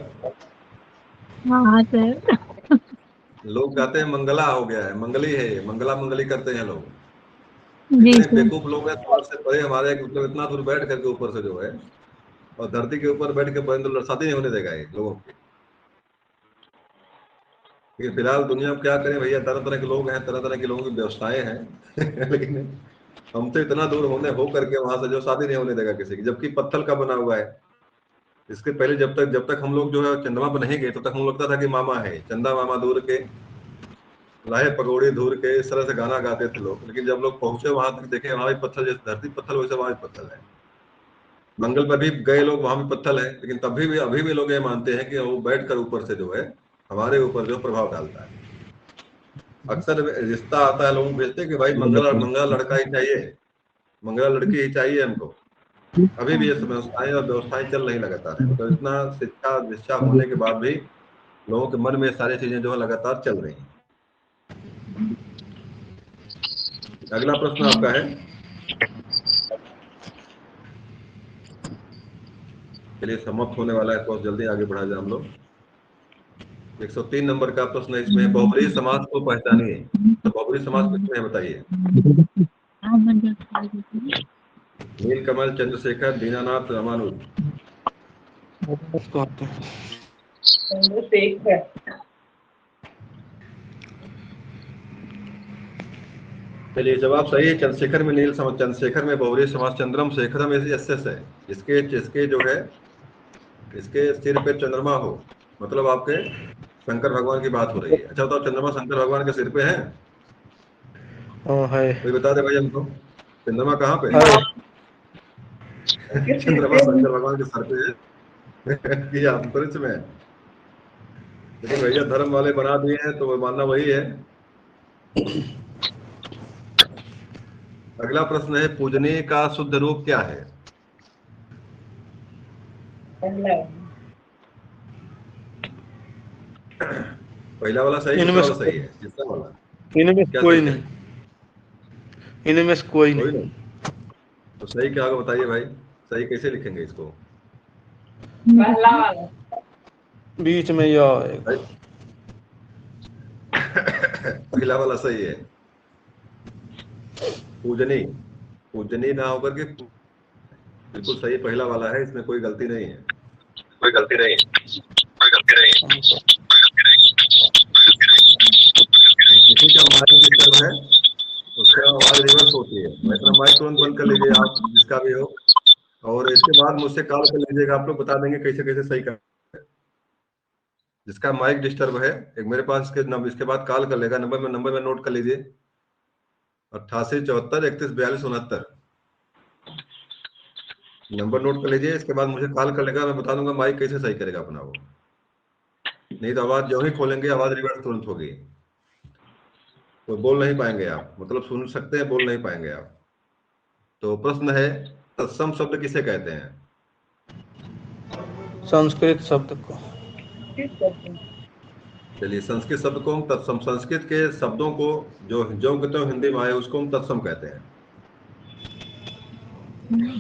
हाँ सर। लोग कहते हैं मंगला हो गया है, मंगली है, मंगला मंगली करते हैं लोग। जी इतने सर। बेवकूफ लोग हैं समाज से परे हमारे, मतलब इतना दूर बैठ करके ऊपर से जो है, और धरती के ऊपर बैठ के बंद शादी नहीं होने देगा ये लोगों की। लेकिन फिलहाल दुनिया में क्या करें भैया, तरह तरह के लोग हैं, तरह तरह के लोगों की व्यवस्थाएं हैं। लेकिन हम तो इतना दूर हो करके वहां से जो शादी नहीं होने देगा किसी की, जबकि पत्थर का बना हुआ है। इसके पहले जब तक हम लोग जो है चंद्रमा पर नहीं गए, तो तक हम लगता था कि मामा है, चंदा मामा दूर के लाहे पकौड़ी दूर के, इस तरह से गाना गाते थे लोग। लेकिन जब लोग पहुंचे वहां तक, देखे वहां भी पत्थर, जैसे धरती पत्थर वैसे वहां भी पत्थर है। मंगल पर भी गए लोग, वहां भी पत्थर है, लेकिन तभी भी अभी भी लोग ये मानते हैं कि वो बैठकर ऊपर से जो है हमारे ऊपर जो प्रभाव डालता है। अक्सर रिश्ता आता है, लोग भेजते हैं कि भाई मंगला लड़का ही चाहिए, मंगला लड़की ही चाहिए हमको। अभी भी ये व्यवस्थाएं और व्यवस्थाएं चल रही लगातार है, मतलब इतना शिक्षा होने के बाद भी लोगों के मन में सारी चीजें जो है लगातार चल रही हैं। अगला प्रश्न आपका है, चलिए समाप्त होने वाला है, बहुत जल्दी आगे बढ़ा जाए हम लोग। 103 नंबर का प्रश्न है, इसमें बहुब्रीही समाज को पहचानिए। तो बहुब्रीही समाज किसमें है बताइए? नीलकमल, चंद्रशेखर, दीनानाथ, रामानुज। चंद्रशेखर। चलिए जवाब सही है, चंद्रशेखर में चंद्रशेखर में बहुब्रीही समाज, चंद्रम शेखरम एस है। इसके जो है, इसके सिर पे चंद्रमा हो, मतलब आपके शंकर भगवान की बात हो रही है। अच्छा बताओ, चंद्रमा शंकर भगवान के सिर पे है? है। कोई बता दे भाई हमको, चंद्रमा कहाँ पे है? है। चंद्रमा शंकर भगवान के सर पे है कि अंतरिक्ष में है? लेकिन भैया धर्म वाले बना दिए हैं तो वो मानना वही है। अगला प्रश्न है, पूजनीय का शुद्ध रूप क्या है? पहला वाला सही, दूसरा वाला सही है, तीसरा वाला इनमें क्या कोई सही है? नहीं, इनमें से कोई कोई नहीं। नहीं। तो सही क्या होगा बताइए भाई, सही कैसे लिखेंगे इसको? पहला वाला। बीच में यह आएगा। पहला वाला सही है, पूजनी, पूजनी ना होकर के बिल्कुल सही पहला वाला है, इसमें कोई गलती नहीं है, कोई गलती नहीं है, कोई गलती नहीं है। किसी का माइक डिस्टर्ब है, उसका आवाज रिवर्स होती है, मैं अपना माइक तुरंत बंद कर लीजिए आप, जिसका भी हो, और इसके बाद मुझसे कॉल कर लीजिएगा, आप लोग बता देंगे कैसे कैसे सही कर। जिसका माइक डिस्टर्ब है, एक मेरे पास इसके बाद कॉल कर लेगा, नंबर में नोट कर लीजिए, 8874314269। नंबर नोट कर लीजिए, इसके बाद मुझे कॉल कर लेगा, मैं बता दूंगा माइक कैसे सही करेगा अपना वो। नहीं तो आवाज जो ही खोलेंगे आवाज रिवर्स तुरंत होगी, तो बोल नहीं पाएंगे आप, मतलब सुन सकते हैं, बोल नहीं पाएंगे आप। तो प्रश्न है, तत्सम शब्द किसे कहते हैं? संस्कृत शब्द को। चलिए, संस्कृत शब्द को हम तत्सम, संस्कृत के शब्दों को जो जो कहते हैं हिंदी में आए उसको हम तत्सम कहते हैं।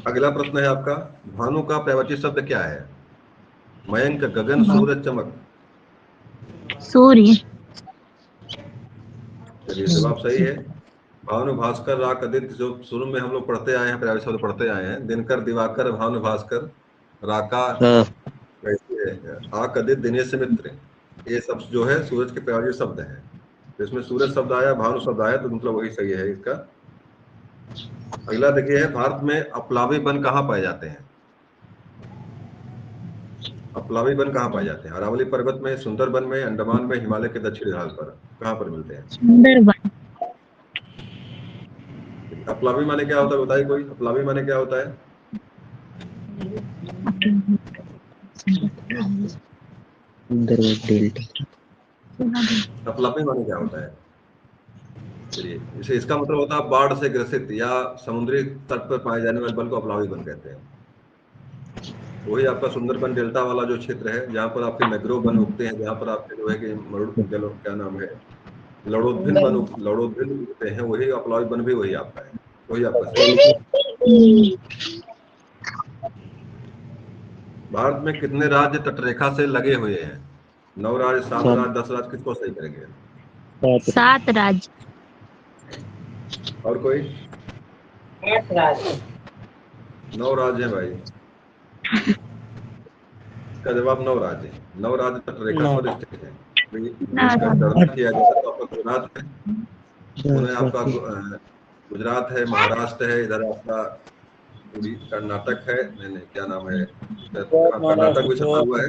अगला प्रश्न है आपका, भानु का प्रवचि शब्द क्या है? मयंक, गगन, सूरज, चमक। सूर्य। चलिए जवाब सही है, भानु भास्कर, राक आदित्य, जो शुरू में हम लोग पढ़ते आए हैं, प्राइवेट शब्द पढ़ते आए हैं, दिनकर, दिवाकर, भानु भास्कर, राका, हाँ वैसे आक, आदित्य, दिनेश, मित्र, ये सब जो है सूरज के पर्यायवाची शब्द हैं। तो इसमें सूरज शब्द आया, भानु शब्द आया, तो मतलब वही सही है इसका। अगला देखिए है, भारत में अपलावी वन कहाँ पाए जाते हैं? अपलावी वन कहाँ पाए जाते हैं? अरावली पर्वत में, सुंदरबन में, अंडमान में, हिमालय के दक्षिणी ढाल पर, कहाँ पर मिलते हैं? सुंदरबन। अपलावी माने क्या होता है बताइए कोई? अपलावी माने क्या होता है? अपलावी माने क्या होता है? चलिए, इसे इसका मतलब होता है बाढ़ से ग्रसित या समुद्री तट पर पाए जाने वाले वन को अपलावी वन कहते हैं। वही आपका सुंदरबन डेल्टा वाला जो क्षेत्र है, जहाँ पर आपके मैंग्रोव वन उगते हैं, जहाँ पर आपके जो है कि क्या नाम है, लड़ोद्भिल उगते हैं, वही अपलावी वन भी वही आपका है, वही आपका सही। भारत में कितने राज्य तटरेखा से लगे हुए हैं? 9 राज्य, 7 राज्य, 10 राज्य? किसको सही करेंगे? 7 राज्य। और कोई? 8 राज्य। 9 राज्य है भाई, इसका जवाब 9 राज्य है। 9 राज्य तटरेखा पर स्थित है। इसका गणना किया जाए तो आपका गुजरात है, पुणे आपका गुजरात है, महाराष्ट्र है, इधर आपका कर्नाटक है, नहीं क्या नाम है, कर्नाटक भी छपा हुआ है,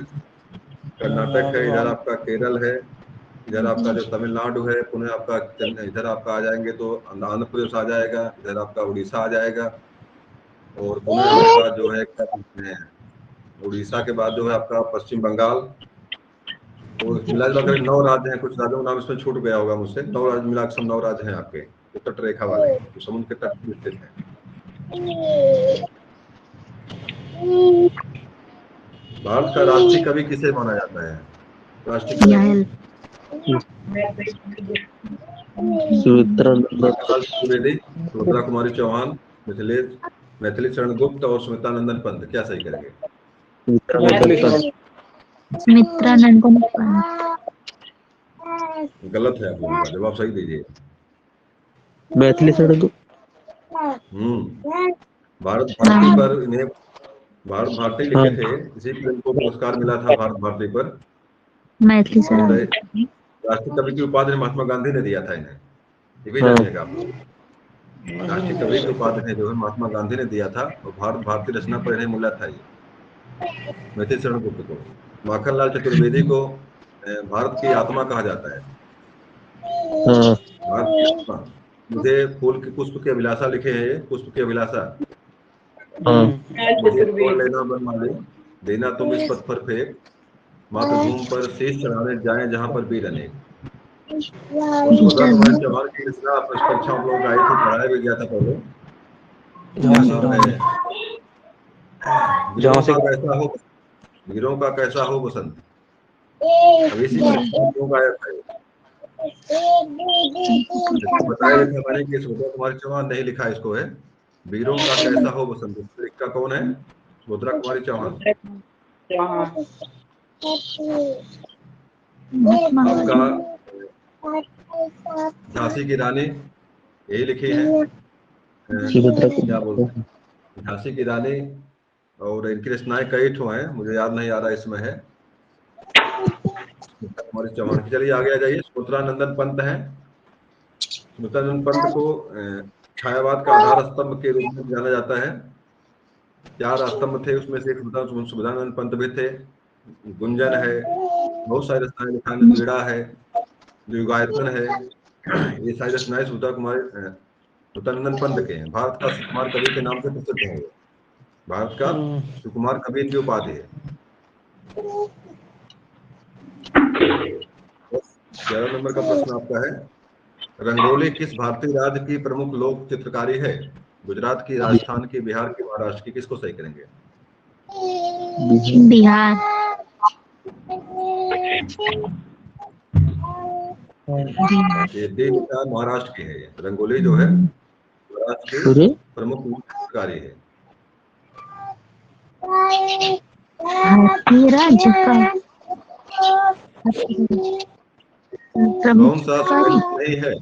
कर्नाटक है, इधर आपका केरल है, इधर आपका जो तमिलनाडु है, पुणे आपका, इधर आपका आ जाएंगे तो आंध्र प्रदेश आ जाएगा, इधर आपका उड़ीसा आ जाएगा, और पुणे आपका जो है क्या कहते हैं, उड़ीसा के बाद जो है आपका पश्चिम बंगाल। तो मिला जुला कर 9 राज्य हैं। कुछ राज्यों का नाम इसमें छूट गया होगा मुझसे। 9 राज्य मिला सब 9 राज्य हैं आपके, जो तट रेखा वाले हैं, जो समुद्र के तट पर स्थित हैं। भारत का राष्ट्रीय कवि किसे माना जाता है? राष्ट्रीय कवि द्विवेदी, सुभद्रा कुमारी चौहान, मैथिली शरण गुप्त और स्मितानंदन पंत। क्या सही करेंगे? मित्रानंदन पंत। गलत है आप लोगों का जवाब, सही दीजिए। मैथिली शरण गुप्त। भारत भारती पर इन्हें भारत भारती लिखे थे, इसी पर इनको पुरस्कार मिला था भारत भारती पर। मैथिली शरण। राष्ट्रीय कवि की उपाधि महात्मा गांधी ने दिया था इन्हें, ये भी जानिएगा आप लोग। राष्ट्रीय कवि की उपाधि जो है महात्मा गांधी ने दिया था, और भारत भारती रचना पर इन्हें मिला था ये, मैथिली शरण गुप्त को। माखनलाल चतुर्वेदी को भारत की आत्मा कहा जाता है। भारत की आत्मा। मुझे फूल के पुष्प की अभिलाषा लिखे हैं, ये पुष्प की अभिलाषा। मुझे तोड़ लेना बन माले, देना तुम इस पथ पर फेंक, मातृ भूमि पर शीश चढ़ाने जाए जहां पर वीर अनेक। चौहान की रचना परीक्षा हम लोग आई थी, पढ़ाया भी गया था पहले। वीरों का कैसा हो बसंत, अब इसी परीक्षा आया था। बताया था मैंने कि सुभद्रा कुमारी चौहान नहीं लिखा इसको है, वीरों का कैसा हो बसंत। इसका कौन है? सुभद्रा कुमारी चौहान। आपका झांसी की रानी यही लिखी है, क्या बोलते हैं, झांसी की रानी। और इनकी रचनाएं कई ठो हैं, मुझे याद नहीं आ रहा इसमें है कुमारी चौहान की। चलिए आगे आ जाइए। स्मित्रानंदन पंत है। स्मित्रानंदन पंत को छायावाद का आधार स्तंभ के रूप में जाना जाता है। 4 स्तंभ थे, उसमें से एक स्मित्रानंदन पंत भी थे। गुंजन है, बहुत सारी रचनाएं लिखा है, पीड़ा है, युगायतन है, ये सारी रचनाएं स्मित्रानंदन पंत के हैं। भारत का सुकुमार कवि के नाम से प्रसिद्ध है। भारत का सुकुमार कवि की उपाधि है। 11 नंबर का प्रश्न आपका है, रंगोली किस भारतीय राज्य की प्रमुख लोक चित्रकारी है? गुजरात की, राजस्थान की, बिहार की, महाराष्ट्र की? किसको सही करेंगे? बिहार। ये महाराष्ट्र की है। ये रंगोली जो है महाराष्ट्र की प्रमुख लोक चित्रकारी है। राज्य का कौन सा नहीं है?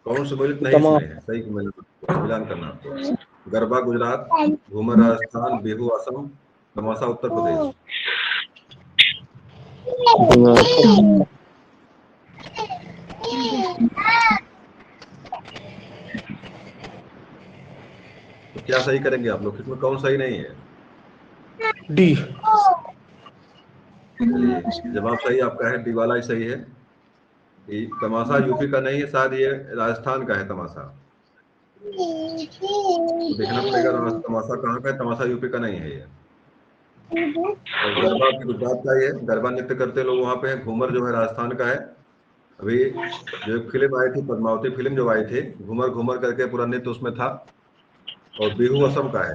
कौन सम्मिलित नहीं इसमें है? सही मिलान करना आपको। गरबा गुजरात, घूमर राजस्थान, बिहू असम, तमाशा उत्तर प्रदेश। तो क्या सही करेंगे आप लोग? इसमें कौन सही नहीं है? डी। चलिए, जवाब सही आपका है, डी वाला ही सही है। तमाशा यूपी का नहीं है, शायद ये राजस्थान का है तमाशा। तो देखना पड़ेगा तमाशा कहाँ का है, तमाशा यूपी का नहीं है ये। और गरबा गुजरात का ही है, गरबा नृत्य करते लोग वहाँ पे हैं। घूमर जो है राजस्थान का है। अभी जो एक फिल्म आई थी, पद्मावती फिल्म जो आई थी, घूमर घूमर करके पूरा नृत्य उसमें था। और बिहू असम का है।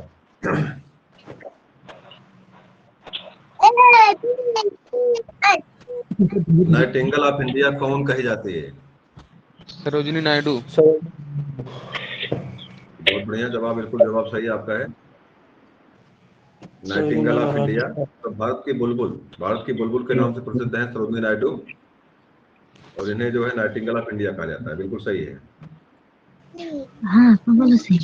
नाइटिंगेल ऑफ इंडिया कौन कही जाती है? सरोजिनी नायडू। बहुत बढ़िया जवाब, बिल्कुल जवाब सही आपका है। नाइटिंगेल ऑफ इंडिया, तो भारत की बुलबुल के नाम से प्रसिद्ध है सरोजिनी नायडू। और इन्हें जो है नाइटिंगेल ऑफ इंडिया कहा जाता है, बिल्कुल सही है। हाँ बोलो सही।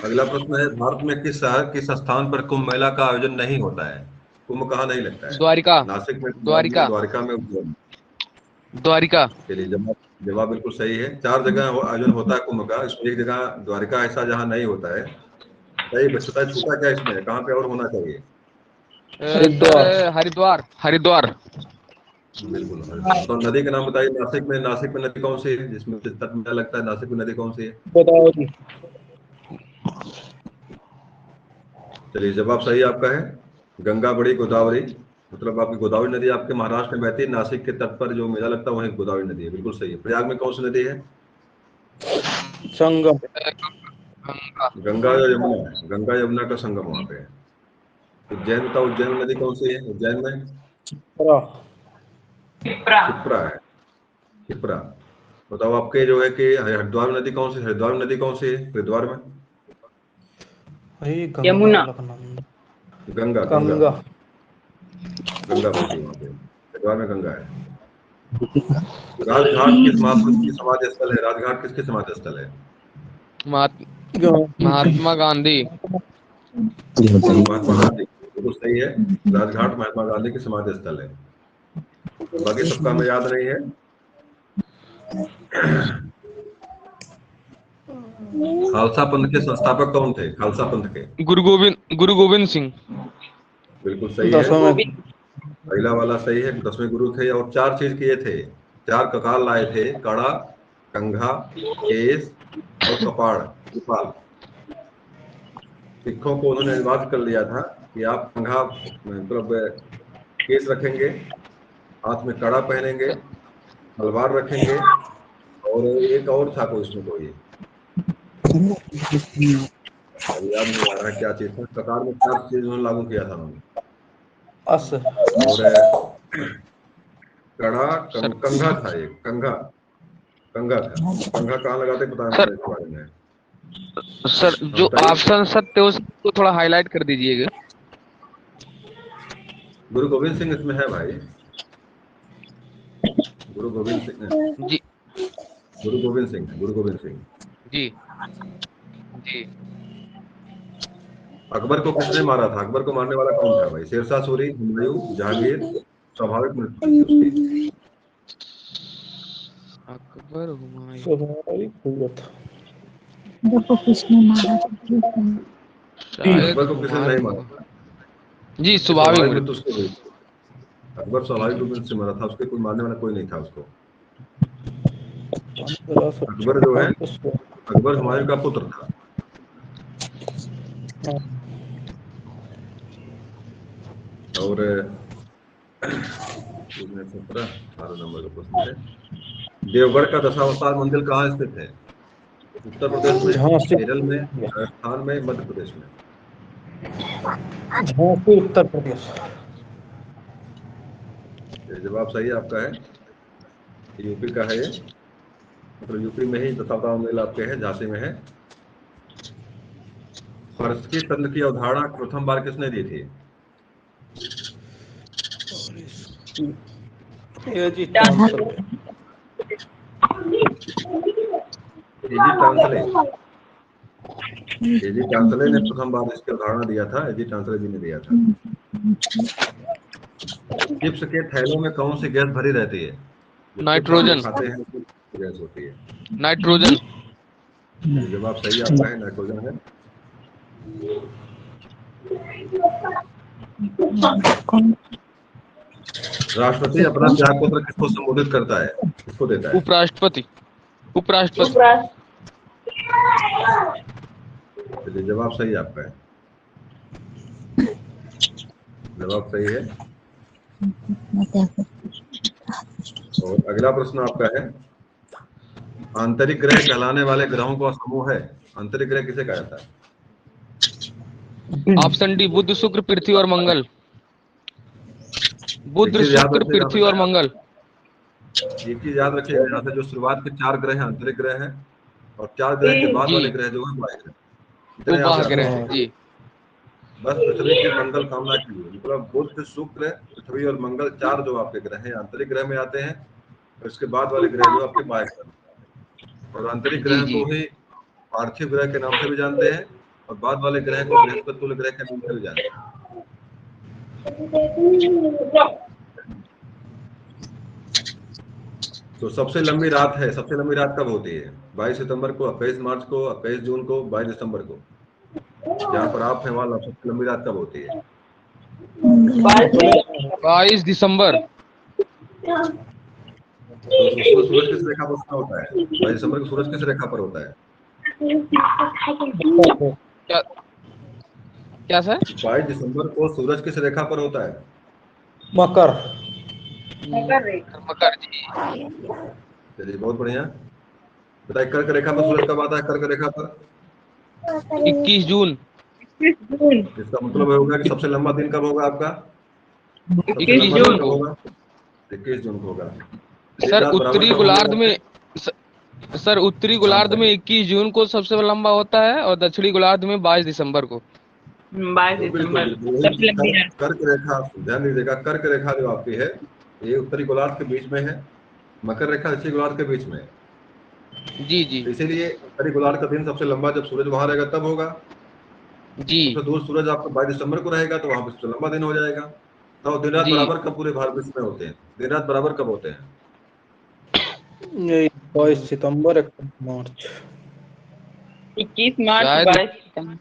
अगला प्रश्न है, भारत में किस शहर किस स्थान पर कुंभ मेला का आयोजन नहीं होता है? कुंभ कहाँ नहीं लगता है? द्वारिका। नासिक में, द्वारिका। द्वारिका में, उज्जैन। द्वारिका। चलिए, जवाब बिल्कुल सही है। 4 जगह आयोजन होता है कुंभ का, इसमें एक जगह द्वारिका ऐसा जहाँ नहीं होता है। सही बचता है, छूटा क्या इसमें? कहाँ पे और होना चाहिए? हरिद्वार। हरिद्वार। बिल्कुल। तो नदी का नाम बताइए। नासिक में नदी कौन सी है जिसमें तट मेला लगता है? नासिक में नदी कौन सी है? गोदावरी। चलिए, जवाब सही आपका है, गंगा बड़ी गोदावरी। मतलब आपकी गोदावरी नदी आपके महाराष्ट्र में बहती है। नासिक के तट पर जो मेला लगता है वही गोदावरी नदी है, बिल्कुल सही है। प्रयाग में कौन सी नदी है? संगम। गंगा या यमुना? गंगा यमुना का संगम वहां पे है। उज्जैन बताओ, उज्जैन में नदी कौन सी है? उज्जैन में क्षिप्रा है। क्षिप्रा। बताओ आपके जो है कि हरिद्वार में नदी कौन सी? हरिद्वार में नदी कौन सी है हरिद्वार में? यमुना। गंगा। गंगा गंगा बहती है वहां पे, हरिद्वार में गंगा है। राजघाट किस महापुरुष की समाधि स्थल है? राजघाट किसकी समाधि स्थल है? महात्मा गांधी। महात्मा गांधी, बिल्कुल सही है। राजघाट महात्मा गांधी की समाधि स्थल है। बाकी सबका हमें याद नहीं है। खालसा पंथ के संस्थापक कौन थे? खालसा पंथ के? गुरु गोविंद सिंह। बिल्कुल सही है, पहला वाला सही है। 10वें गुरु थे और 4 चीज किए थे। 4 ककाल लाए थे, कड़ा, कंघा, केस और कृपाल। सिखों को उन्होंने निर्वात कर लिया था कि आप कंघा मतलब केस रखेंगे, हाथ में कड़ा पहनेंगे, तलवार रखेंगे, और एक और था कोई इसमें कोई, याद नहीं आ रहा क्या चीज था। कतार में 4 चीज उन्होंने लागू किया था उन्होंने। और कड़ा, कंघा था, एक कंघा था। कंघा कहाँ लगाते पता है मुझे इसके बारे में? सर जो ऑप्शन सत्य उसको थोड़ा हाईलाइट कर दीजिएगा। गुरु गोविंद सिंह इसमें है भाई, गुरु गोविंद सिंह जी। गुरु गोविंद सिंह जी जी। अकबर को किसने मारा था? अकबर को मारने वाला कौन था भाई? शेरशाह सूरी, हुमायूं, जहांगीर? स्वाभाविक मृत्यु थी उसकी। अकबर हुमायूं। देखो किसने मारा था? अकबर को किसने नहीं मारा? जी स्वाभाविक मृत्यु उसकी हुई। अकबर स्वाभाविक रूप से मरा था, उसके कोई मारने वाला कोई नहीं था उसको। अकबर जो है, अकबर हुमायूं का पुत्र था। और 18 नंबर का प्रश्न है, देवगढ़ का दशावतार मंदिर कहाँ स्थित है? उत्तर प्रदेश में, केरल में, राजस्थान में, मध्य प्रदेश में? झांसी उत्तर प्रदेश। जवाब सही आपका है, यूपी का है ये। मतलब यूपी में ही दशावतार मंदिर आपके है, झांसी में है। फरसी तंत्र की अवधारणा प्रथम बार किसने दी थी? एजी टांसले ने प्रथम बार इसकी उदाहरण दिया था, एजी टांसले जी ने दिया था। चिप्स के थैलों में कौन सी गैस भरी रहती है? नाइट्रोजन। खाते हैं तो गैस होती है नाइट्रोजन। जवाब सही आपका है, नाइट्रोजन है। राष्ट्रपति अपना त्याग पत्र किसको संबोधित करता है, किसको देता है? उपराष्ट्रपति। उपराष्ट्रपति। चलिए जवाब सही आपका है, जवाब सही है। और अगला प्रश्न आपका है, आंतरिक ग्रह कहलाने वाले ग्रहों का समूह है, आंतरिक ग्रह किसे कहा जाता है? ऑप्शन डी बुध शुक्र पृथ्वी और मंगल। बुध शुक्र पृथ्वी और मंगल। एक चीज याद रखिएगा, यहाँ से जो शुरुआत के 4 ग्रह हैं आंतरिक ग्रह हैं, और 4 ग्रह के बाद वाले ग्रह जो है बाह्य ग्रह। वो बाह्य ग्रह हैं जी। बस पृथ्वी की मंगल कामना के लिए, मतलब बुध शुक्र पृथ्वी और मंगल 4 जो आपके ग्रह हैं आंतरिक ग्रह में आते हैं, और इसके बाद वाले ग्रह जो आपके बाह्य ग्रह। और आंतरिक ग्रह को ही पार्थिव ग्रह के नाम से भी जानते हैं, और बाद वाले ग्रह को बृहस्पति तुल्य ग्रह के नाम से भी जानते हैं। तो सबसे लंबी रात है, सबसे लंबी रात कब होती है? 22 सितंबर को, 21 मार्च को, 21 जून को, 22 दिसंबर को। जहाँ पर आप हैं वहाँ सबसे लंबी रात कब होती है? 22 दिसंबर। तो सूरज किस रेखा पर होता है? 22 दिसंबर को सूरज किस रेखा पर होता है? क्या सर? 22 दिसंबर को सूरज किस रेखा पर होता है? मकर। मकर जी। चलिए बहुत बढ़िया। बताइए कर्क रेखा पर सूरज कब आता है? कर्क रेखा पर 21 जून। इसका मतलब होगा कि सबसे लंबा दिन कब होगा आपका? 21 जून को होगा, 21 जून को होगा। सर उत्तरी गोलार्ध में, सर उत्तरी गोलार्ध में 21 जून को सबसे लंबा होता है, और दक्षिणी गोलार्ध में 22 दिसंबर को। 22 दिसंबर सबसे लंबी है। कर्क रेखा, ध्यान दीजिएगा, कर्क रेखा जो आपकी है ये उत्तरी गोलार्ध के बीच में है, मकर रेखा दक्षिणी गोलार्ध के बीच में है। जी जी। इसीलिए उत्तरी गोलार्ध का दिन सबसे लंबा जब सूरज वहां रहेगा तब होगा जी। सबसे दूर सूरज आपका 22 दिसंबर को रहेगा, तो वहां पर सबसे लंबा दिन हो जाएगा। तो दिन रात बराबर कब पूरे भारत विश्व में होते हैं? दिन रात बराबर कब होते हैं? 22 सितंबर 21 मार्च। 21 मार्च 22 सितंबर।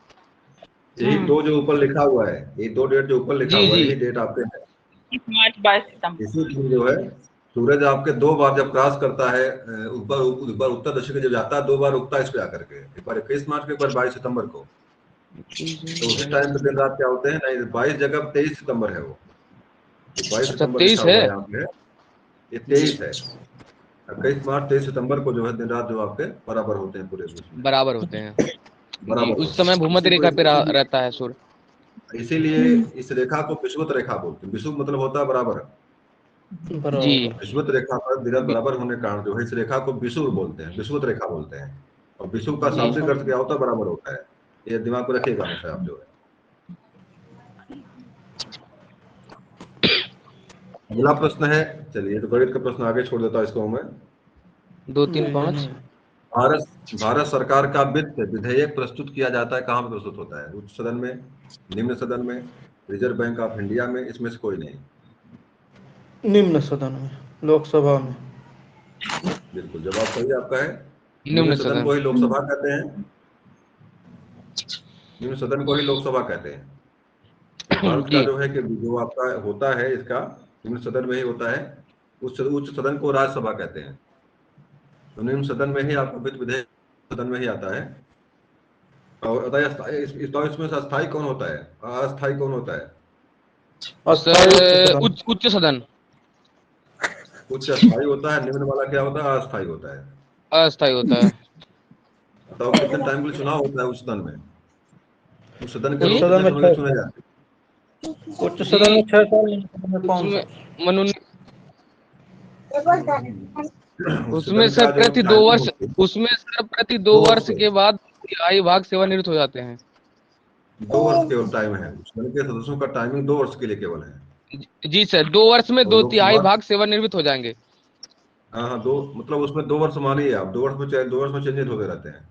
यही दो जो ऊपर लिखा हुआ है, ये 2 डेट जो ऊपर लिखा हुआ है, यही डेट आपके है। 21 मार्च 22 सितंबर। इसी दिन जो है सूरज आपके 2 बार जब क्रॉस करता है ऊपर उत्तर दक्षिण जब जाता है, 2 बार उगता है इस पे आकर के, एक बार 21 मार्च को, एक बार 22 सितंबर को। तो उसी टाइम पे दिन रात क्या होते हैं? नहीं 22 जगह 23 सितंबर है वो, 22 सितंबर लिखा हुआ है यहाँ पे, ये 23 है। 21 मार्च 23 सितंबर को जो है दिन रात जो आपके बराबर होते हैं, पूरे बराबर होते हैं। उस समय भूमध्य रेखा पे रहता है सूर्य। इसीलिए इस रेखा को विषुवत रेखा बोलते हैं। विषुवत मतलब होता है बराबर जी। विषुवत रेखा पर दिन बराबर होने के कारण जो है इस रेखा को विषुव बोलते हैं, विषुवत रेखा बोलते हैं। और विषुव का शाब्दिक अर्थ क्या होता है? बराबर होता है। ये दिमाग में रखिएगा हमेशा आप जो है। अगला प्रश्न है, चलिए तो गणित का प्रश्न आगे छोड़ देता हूं इसको मैं। 2 3 5। भारत सरकार का वित्त विधेयक प्रस्तुत किया जाता है, कहाँ पर प्रस्तुत होता है? उच्च सदन में, निम्न सदन में, रिजर्व बैंक ऑफ इंडिया में, इसमें से कोई नहीं। निम्न सदन में, लोकसभा में। बिल्कुल जवाब सही आपका है। निम्न सदन को ही लोकसभा कहते हैं, निम्न सदन को ही लोकसभा कहते हैं। भारत का जो है कि जो आपका होता है इसका निम्न सदन में ही होता है, उच्च सदन को राज्यसभा कहते हैं। तो निम्न सदन में ही आपका वित्त विधेयक सदन में ही आता है। और इसमें अस्थायी कौन होता है, अस्थायी कौन होता है? उच्च सदन। उच्च अस्थायी होता है, निम्न वाला क्या होता है? अस्थायी होता है। अस्थायी होता है। तो कितने टाइम के लिए चुनाव होता है उच्च सदन में? उच्च सदन के उच्च सदन में चुने जाते हैं। उच्च सदन में 6 साल, उसमें सर प्रति 2 वर्ष, उसमें सर प्रति 2 वर्ष के बाद तिहाई भाग सेवानिवृत्त हो जाते हैं। 2 वर्ष केवल टाइम है, सदन के सदस्यों का टाइमिंग 2 वर्ष के लिए केवल है। जी सर, 2 वर्ष में 2 तिहाई भाग सेवानिवृत्त हो जाएंगे। हाँ हाँ, दो मतलब उसमें 2 वर्ष मानिए आप, 2 वर्ष में चेंजेस होते रहते हैं,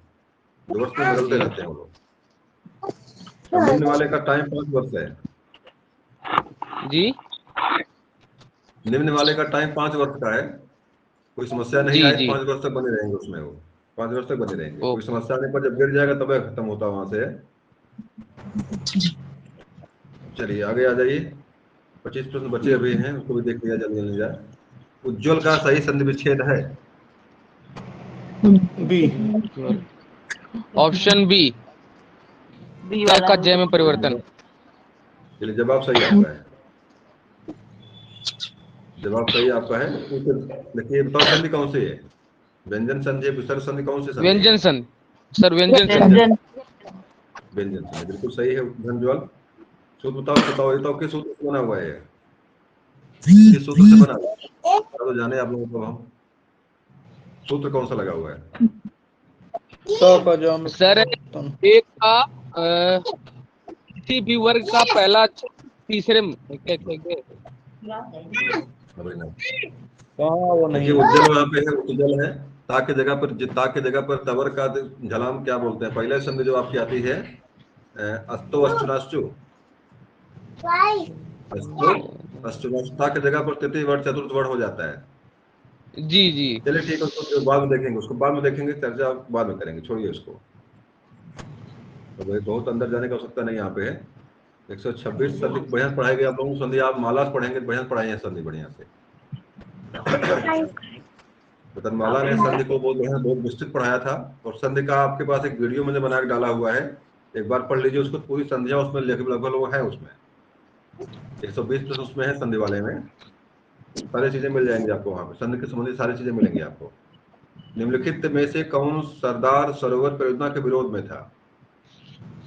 2 वर्ष में बदलते रहते हैं वो लोग। अब निम्न वाले का टाइम 5 वर्ष है, जी निम्न वाले का टाइम 5 वर्ष का है, कोई समस्या नहीं जी आई, जी 5 वर्ष तक बने रहेंगे उसमें वो, 5 वर्ष तक बने रहेंगे, ओ कोई समस्या आने पर जब गिर जाएगा तब खत्म होता वहां से। चलिए आगे आ जाइए, 25 प्रश्न बचे अभी हैं, उसको भी देख लिया जल्दी जल्दी जाए। उज्ज्वल का सही संधि विच्छेद है? बी। ऑप्शन बी, बी क वाला का है। जय में परिवर्तन। चलिए जवाब सही आपका है, जवाब सही आपका है। देखिए बताओ संधि कौन सी है, व्यंजन संधि, विसर्ग संधि, कौन सी संधि है? व्यंजन संधि सर, व्यंजन संधि। व्यंजन। व्यंजन संधि बिल्कुल सही है धनज्वाल। सूत्र बताओ बताओ, ये तो किस सूत्र से बना हुआ है, किस सूत्र से बना हुआ है तो जाने आप लोगों को हम, सूत्र कौन सा लगा हुआ है? का जाम सर एक का किसी भी वर्ग का पहला अक्षर तीसरे में वो नहीं देखिए उज्जवल वहां पे है, उज्जवल है, ता की जगह पर तवर का झलाम क्या बोलते हैं? पहले संधि जो आपकी आती है अस्तो अष्टनाश्चु, अस्तो अष्टनाश्चु, ता की जगह पर तृतीय वर्ड चतुर्थ वर्ड हो जाता है। जी जी चलिए ठीक है, उसको बाद में देखेंगे, उसको बाद में देखेंगे, चर्चा बाद में करेंगे, छोड़िए उसको। तो भाई बहुत अंदर जाने की आवश्यकता नहीं यहाँ पे है। 126 संधि बढ़िया पढ़ाएंगे आप लोगों को, संधि आप माला से पढ़ेंगे बढ़िया पढ़ाई है संधि बढ़िया से। रतनमाला ने संधि को बहुत बढ़िया बहुत विस्तृत पढ़ाया था, और संधि का आपके पास एक वीडियो मैंने बना के डाला हुआ है, एक बार पढ़ लीजिए उसको, पूरी संधियां उसमें लगभग वो है उसमें, 120 प्लस उसमें है संधि वाले में, सारी चीजें मिल जाएंगी आपको वहां पे, संधि के संबंधित सारी चीजें मिलेंगी आपको। निम्नलिखित में से कौन सरदार सरोवर परियोजना के विरोध में था?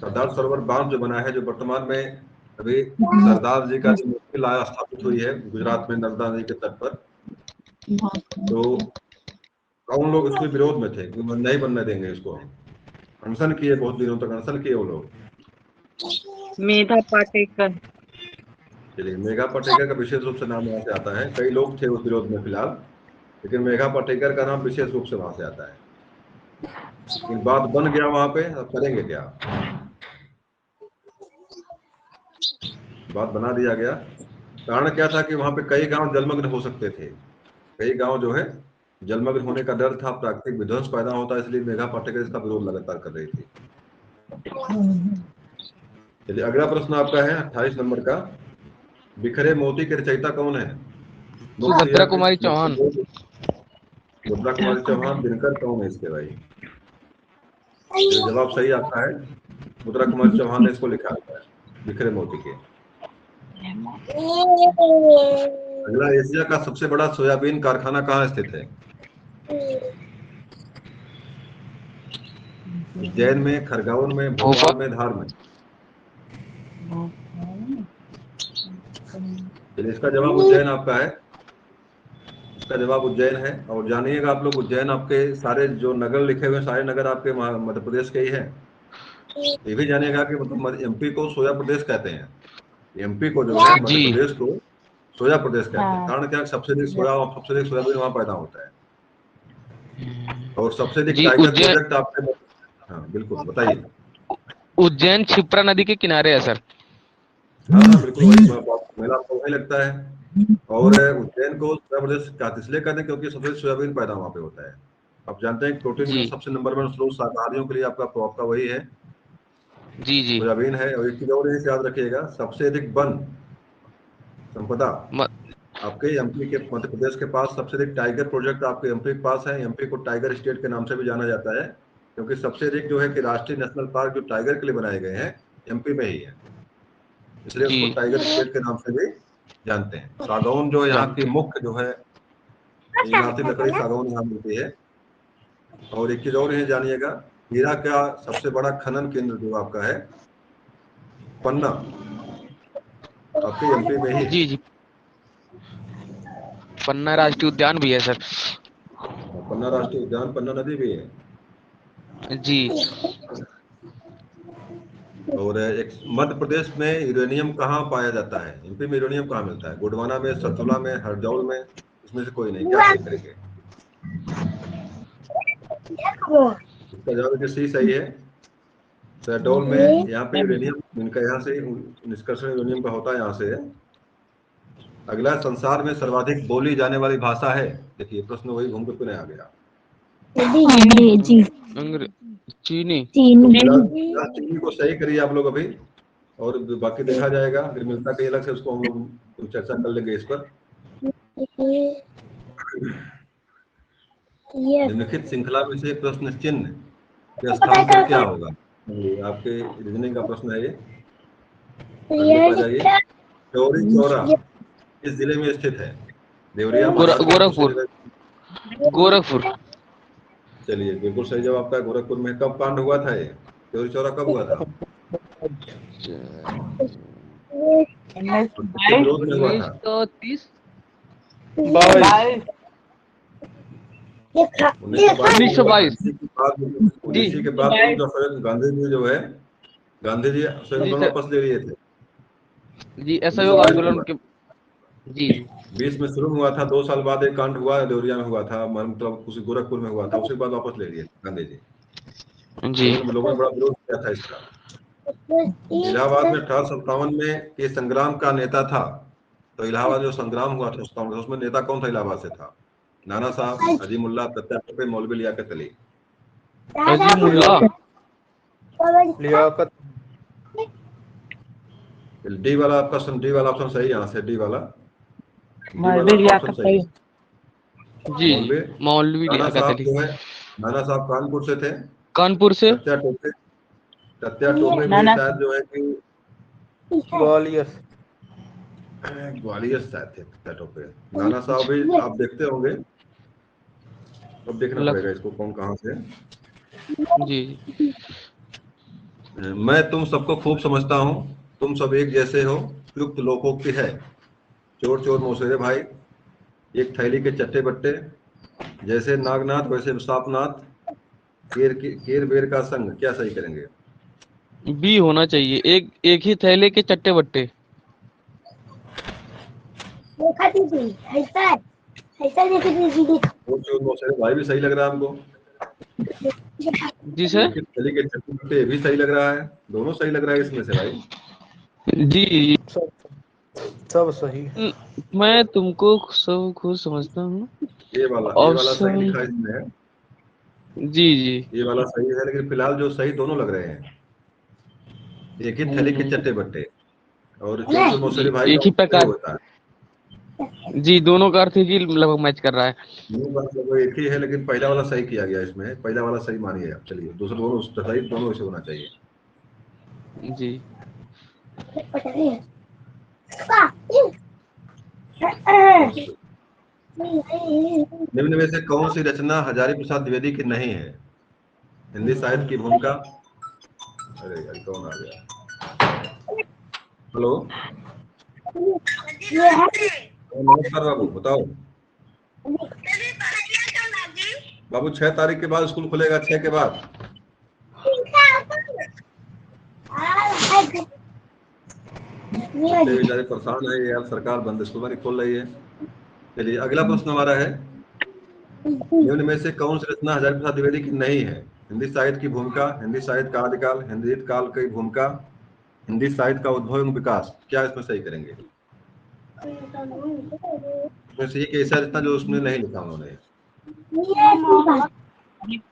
सरदार सरोवर बांध जो बना है, जो वर्तमान में अभी सरदार जी का जो मूर्ति स्थापित हुई है गुजरात में नर्मदा नदी के तट पर, तो कौन लोग इसके विरोध में थे कि नहीं बनने देंगे इसको, हम अनशन किए, बहुत दिनों तक अनशन किए वो लोग। मेधा पाटेकर। चलिए मेघा पाटेकर का विशेष रूप से नाम यहाँ से आता है, कई लोग थे उस विरोध में फिलहाल, लेकिन मेघा पाटेकर का नाम विशेष रूप से वहां से आता है। लेकिन बात बन गया वहां पे, अब करेंगे क्या, बात बना दिया गया। कारण क्या था कि वहां पे कई गांव जलमग्न हो सकते थे, कई गांव जो है जलमग्न होने का डर था, प्राकृतिक विध्वंस पैदा होता, इसलिए मेघा पाटेकर इसका विरोध लगातार कर रही थी। चलिए अगला प्रश्न आपका है 28 नंबर का, बिखरे मोती के रचयिता कौन है? सुभद्रा कुमारी चौहान। सुभद्रा कुमारी चौहान। दिनकर कौन है इसके भाई? जवाब सही आपका है, सुभद्रा कुमारी चौहान ने इसको लिखा हुआ है, बिखरे मोती के। अगला, एशिया का सबसे बड़ा सोयाबीन कारखाना कहाँ स्थित है? उज्जैन में, खरगोन में, भोपाल में, धार में? चलिए इसका जवाब उज्जैन आपका है, इसका जवाब उज्जैन है। और जानिएगा आप लोग, उज्जैन आपके सारे जो नगर लिखे हुए सारे नगर आपके मध्य प्रदेश के ही हैं। ये भी जानिएगा कि मतलब एमपी को सोया प्रदेश कहते हैं, एमपी को जो है मध्य प्रदेश को सोया प्रदेश कहते हैं। कारण क्या, सबसे अधिक सोयाबीन वहां पैदा होता है, और सबसे अधिक टाइगर प्रोजेक्ट आपके। हाँ बिल्कुल बताइए। उज्जैन क्षिप्रा नदी के किनारे है सर। हाँ बिल्कुल, वही मेला आपको वही लगता है। और उज्जैन को सोया प्रदेश इसलिए कहते हैं क्योंकि सबसे सोयाबीन पैदा वहां पे होता है। आप जानते हैं प्रोटीन का सबसे नंबर 1 स्रोत शाकाहारियों के लिए आपका वही है, जी जी सोयाबीन है। और एक चीज और याद रखिएगा, सबसे अधिक वन संपदा आपके एमपी के, मध्य प्रदेश के पास सबसे अधिक टाइगर प्रोजेक्ट आपके एमपी के पास है। एमपी को टाइगर स्टेट के नाम से भी जाना जाता है, क्योंकि सबसे अधिक जो है कि राष्ट्रीय नेशनल पार्क जो टाइगर के लिए बनाए गए हैं एमपी में ही है, इसलिए उसको टाइगर स्टेट के नाम से भी जानते हैं। सागौन जो यहाँ की मुख्य जो है इमारती लकड़ी सागौन यहाँ मिलती है। और एक चीज और है जानिएगा, हीरा का सबसे बड़ा खनन केंद्र जो आपका है पन्ना, आपके एमपी में ही। जी जी, पन्ना राष्ट्रीय उद्यान भी है सर। पन्ना राष्ट्रीय उद्यान, पन्ना नदी भी है जी। और एक मध्य प्रदेश में यूरेनियम कहाँ पाया जाता है? एमपी में यूरेनियम कहाँ मिलता है? गोडवाना में, सतुला में, हरदौल में? इसमें से कोई नहीं, क्या सही करेंगे? इसका जवाब सी सही है। शहडोल में यहाँ पे यूरेनियम इनका यहाँ से निष्कर्षण यूरेनियम का होता है, यहाँ से है। अगला, संसार में सर्वाधिक बोली जाने वाली भाषा है। देखिए प्रश्न वही घूम के पुनः आ गया। अंग्रेजी। चीनी। चीनी को सही करिए आप लोग अभी, और बाकी देखा जाएगा। अगर मिलता कहीं अलग से उसको हम लोग चर्चा कर लेंगे इस पर। निम्नलिखित श्रृंखला में से प्रश्न चिन्ह के स्थान पर क्या होगा? आपके रीजनिंग का प्रश्न है ये। चौरी चौरा किस जिले में स्थित है? देवरिया, गोरखपुर। गोरखपुर। चलिए बिल्कुल सही जवाब आपका। गोरखपुर में कब कांड हुआ था ये? चौरी चौरा कब हुआ था? 1930। 1922। इसी के बाद गांधी जी जो है, गांधी जी स्वयं वापस ले लिए थे जी, असहयोग आंदोलन के। जी 20 में शुरू हुआ था, 2 साल बाद एक कांड हुआ, देवरिया में हुआ था, मतलब उसी गोरखपुर में हुआ था, उसके बाद वापस ले लिए गांधी जी। लोगों ने बड़ा विरोध किया था इसका। इलाहाबाद में 1857 में के संग्राम का नेता था। तो इलाहाबाद जो संग्राम हुआ था उसमें नेता कौन था इलाहाबाद से था? नाना साहब, अजीमुल्लाह, तत्या टोपे, मौलवी लियाकत अली। डी वाला आपका डी वाला ऑप्शन सही, यहाँ से डी वाला सही। जी, मौलवी लियाकत अली। नाना साहब कानपुर से थे। कानपुर से। तत्या टोपे भी शायद जो है कि ग्वालियर शायद थे तत्या टोपे। नाना साहब भी आप देखते होंगे, अब देखना पड़ेगा इसको कौन कहाँ से। जी। मैं तुम सबको खूब समझता हूँ, तुम सब एक जैसे हो, युक्त लोकोक्ति है। चोर चोर मौसेरे भाई, एक थैली के चट्टे बट्टे, जैसे नागनाथ वैसे सांपनाथ, केर बेर का संग। क्या सही करेंगे? बी होना चाहिए, एक ही थैले के चट्टे बट्टे। भाई भी सही लग रहा है हमको। जी सर। थैली के चट्टे बट्टे भी सही लग रहा है, दोनों सही लग रहा है इसमें से भाई। जी सब सही। मैं तुमको सब खुद समझता हूँ। ये वाला सही लिखा इसमें है। जी जी, ये वाला सही है, लेकिन फिलहाल जो सही दोनों लग रहे हैं। एक ही थैली के चट्टे बट्टे और मौसरी भाई एक ही प्रकार होता है। जी, दोनों का अर्थ ही लगभग मैच कर रहा है। एक ही है, लेकिन पहला वाला सही किया गया इसमें, पहला वाला सही मानिए आप। चलिए दूसरा दोनों सही, दोनों ऐसे होना चाहिए। जी। निम्न में से कौन सी रचना हजारी प्रसाद द्विवेदी की नहीं है? हिंदी साहित्य की भूमिका। अरे यार कौन आ गया? हेलो नमस्कार बाबू, बताओ बाबू। 6 तारीख के बाद स्कूल खुलेगा, 6 के बाद। बेचारे परेशान है यार, सरकार बंद स्कूल नहीं खोल रही है। चलिए अगला प्रश्न हमारा है, निम्न में से कौन सी रचना हजारी प्रसाद द्विवेदी की नहीं है? हिंदी साहित्य की भूमिका, हिंदी साहित्य का आदिकाल, हिंदी काल की भूमिका, हिंदी साहित्य का उद्भव एवं विकास। क्या इसमें सही करेंगे? इसमें से एक ऐसा रचना जो उसमें नहीं लिखा उन्होंने।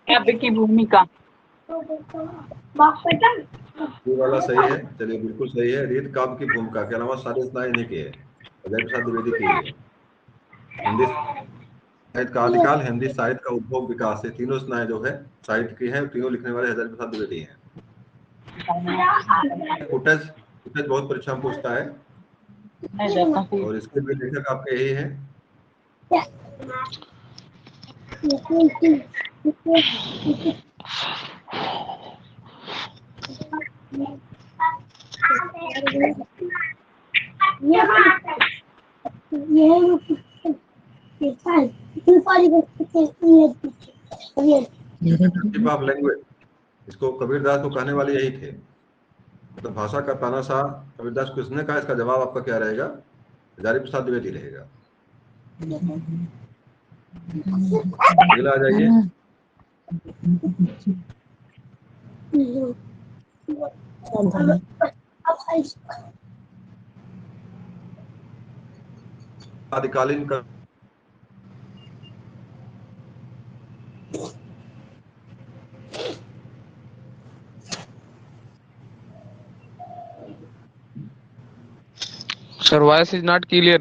काव्य की भूमिका। ये वाला सही है। चलिए बिल्कुल सही है। रीत काव्य की भूमिका के अलावा सारी रचनाएं इन्हीं की है, हजारी प्रसाद द्विवेदी की है। हिंदी साहित्य का आदिकाल, हिंदी साहित्य का उद्भव विकास, ये तीनों रचनाएं जो है साहित्य की है, तीनों लिखने वाले हजारी प्रसाद द्विवेदी हैं। फुटेज बहुत परीक्षा में पूछता है, और इसके भी लेखक आपके यही है। ऑफ लैंग्वेज, इसको कबीरदास को कहने वाले यही थे। मतलब भाषा का तानाशाह कबीरदास किसने कहा? इसका जवाब आपका क्या रहेगा? हजारी प्रसाद द्विवेदी रहेगा। अगला आ जाइए। आदिकालीन का Sir, voice is not clear.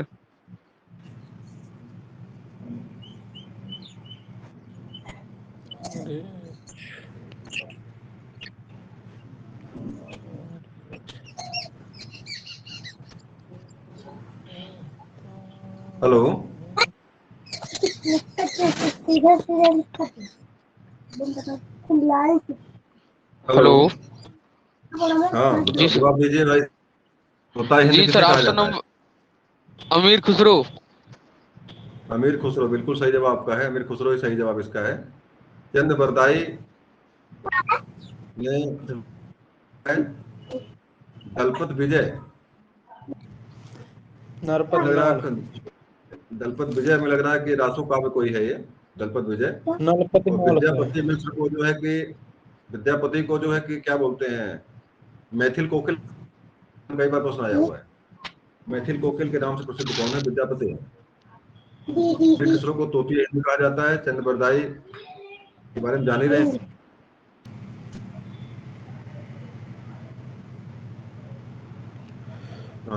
Hello. Hello. Hello. हाँ जी सर। जवाब दीजिए भाई, तोता हिंद जी किसे सर, कहा ऑप्शन जाता है? नंबर अमीर खुसरो। अमीर खुसरो बिल्कुल सही जवाब आपका है, अमीर खुसरो ही सही जवाब इसका है। चंद बरदाई ने दलपत विजय, नरपत लग रहा मॉल। है दलपत विजय में लग रहा है कि रासो काव्य कोई है ये दलपत विजय। नलपति और मॉल का। विद्यापति मिश्र को जो है कि विद्यापति को जो है कि क्या बोलते हैं, मैथिल कोकिल, कई बार प्रश्न आया हुआ है। मैथिल कोकिल के नाम से प्रसिद्ध कौन है? विद्यापति है। अमीर खुसरो को तोती हिंद कहा जाता है। चंद बरदाई के बारे में जान ही रहे हैं।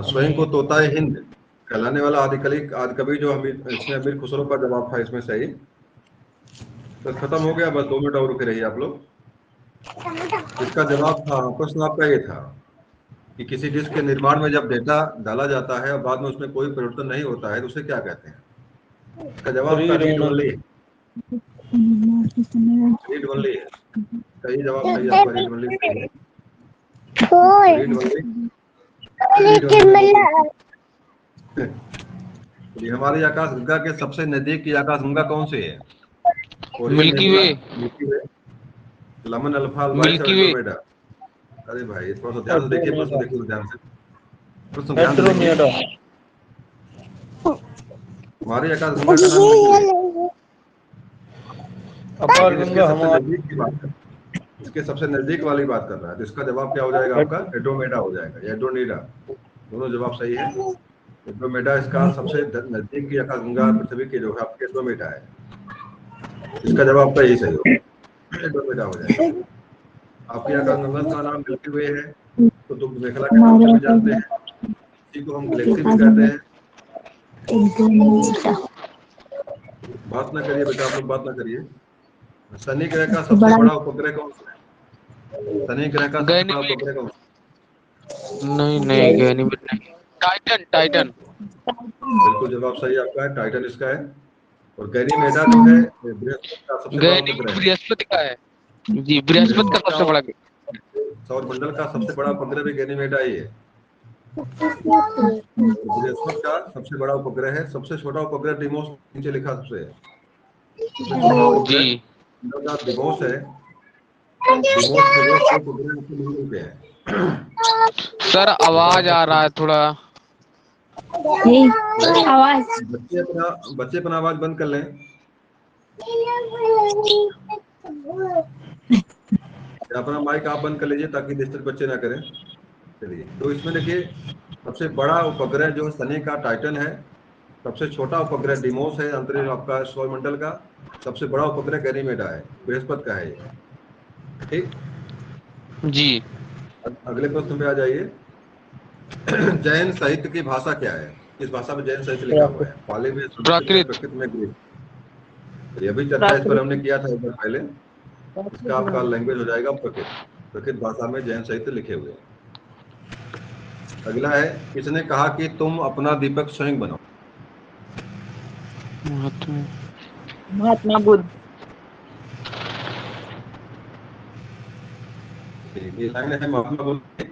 स्वयं को तोता हिंद कहलाने वाला आदि कवि जो अमीर, इसमें अमीर खुसरो का जवाब था इसमें सही। बस खत्म हो गया, बस 2 मिनट और रुके रहिए आप लोग। इसका जवाब था, प्रश्न आपका ये था कि किसी डिस्क के निर्माण में जब डेटा डाला जाता है और बाद में उसमें कोई परिवर्तन नहीं होता है तो उसे क्या कहते हैं? इसका जवाब था read read only. Read only है सही जवाब, सही आपका, रीड ओनली सही है। Read only, read only. ये हमारी आकाशगंगा के सबसे नजदीक की आकाशगंगा कौन सी है? ओरियन मिल्की नेबुला, वे। मिल्की वे, लमन अल्फा अल्बाइस और मिल्की वे। एंड्रोमेडा। अरे भाई थोड़ा सा ध्यान से देखिए, प्रश्न एंड्रोमेडा। देखिए ध्यान से, प्रश्न ध्यान से देखिए। एंड्रोमेडा। हमारी आकाशगंगा का नाम मिल्की वे, अपार लेकिन इसके गंगा सबसे हमारा। नजदीक की बात कर, इसके सबसे नजदीक वाली बात कर रहा है, तो इसका जवाब क्या हो जाएगा आपका? एंड्रोमेडा हो जाएगा या एंड्रोमेडा, दोनों जवाब सही है। एंड्रोमेडा इसका सबसे नजदीक की आकाशगंगा पृथ्वी की जो है आपकी एंड्रोमेडा है। इसका जवाब आपका यही सही होगा, एंड्रोमेडा हो जाएगा। आपकी आकाशगंगा का नाम मिल्की वे है, तो दुग्ध मेखला के नाम से भी जानते हैं, इसी को हम गैलेक्सी भी कहते हैं। बात ना करिए बेटा, आप लोग बात ना करिए। शनि ग्रह का सबसे बड़ा उपग्रह कौन सा है? शनि ग्रह का सबसे बड़ा गैनीमेड। उपग्रह कौन सा नहीं नहीं, गैनीमेड नहीं। Titan Titan. है? बिल्कुल जवाब सही आपका है, टाइटन इसका है। और गैनीमेडा जो है ये बृहस्पति का सबसे बड़ा गैनीमेड उपग्रह है। बृहस्पति का है। जी, बृहस्पति का बृहस्पति सबसे का बड़ा। सौर मंडल का सबसे बड़ा उपग्रह भी गैनीमेडा ही है। और बृहस्पति का सबसे बड़ा उपग्रह है। सबसे छोटा उपग्रह डिमोस, नीचे लिखा सबसे सबसे छोटा जी उपग्रह का डिमोस है। डिमोस के जो उपग्रह उसके मंगल पे है। सर, बताओ आवाज आ रहा है थोड़ा। आवाज। बच्चे अपना आवाज बंद कर लें, या अपना माइक आप बंद कर लीजिए ताकि डिस्टर्ब बच्चे ना करें। चलिए, तो इसमें देखिए सबसे बड़ा उपग्रह जो शनि का टाइटन है, सबसे छोटा उपग्रह डिमोस है अंतरिक्ष आपका सौरमंडल का, सबसे बड़ा उपग्रह गैनीमेडा है, बृहस्पति का है ये। ठीक, जी। अगले प्रश्न पे आ जाइए। जैन साहित्य की भाषा क्या है? किस भाषा में जैन साहित्य लिखा हुआ है? पाली में, संस्कृत में, प्राकृत। प्रकृत में, ग्रीक? ये भी चर्चा इस पर प्राकृत। हमने किया था एक बार पहले। इसका आपका लैंग्वेज हो जाएगा प्रकृत। प्रकृत भाषा में जैन साहित्य लिखे हुए हैं। अगला है, किसने कहा कि तुम अपना दीपक स्वयं बनाओ? महात्मा बुद्ध। ये लाइन है महात्मा बुद्ध की,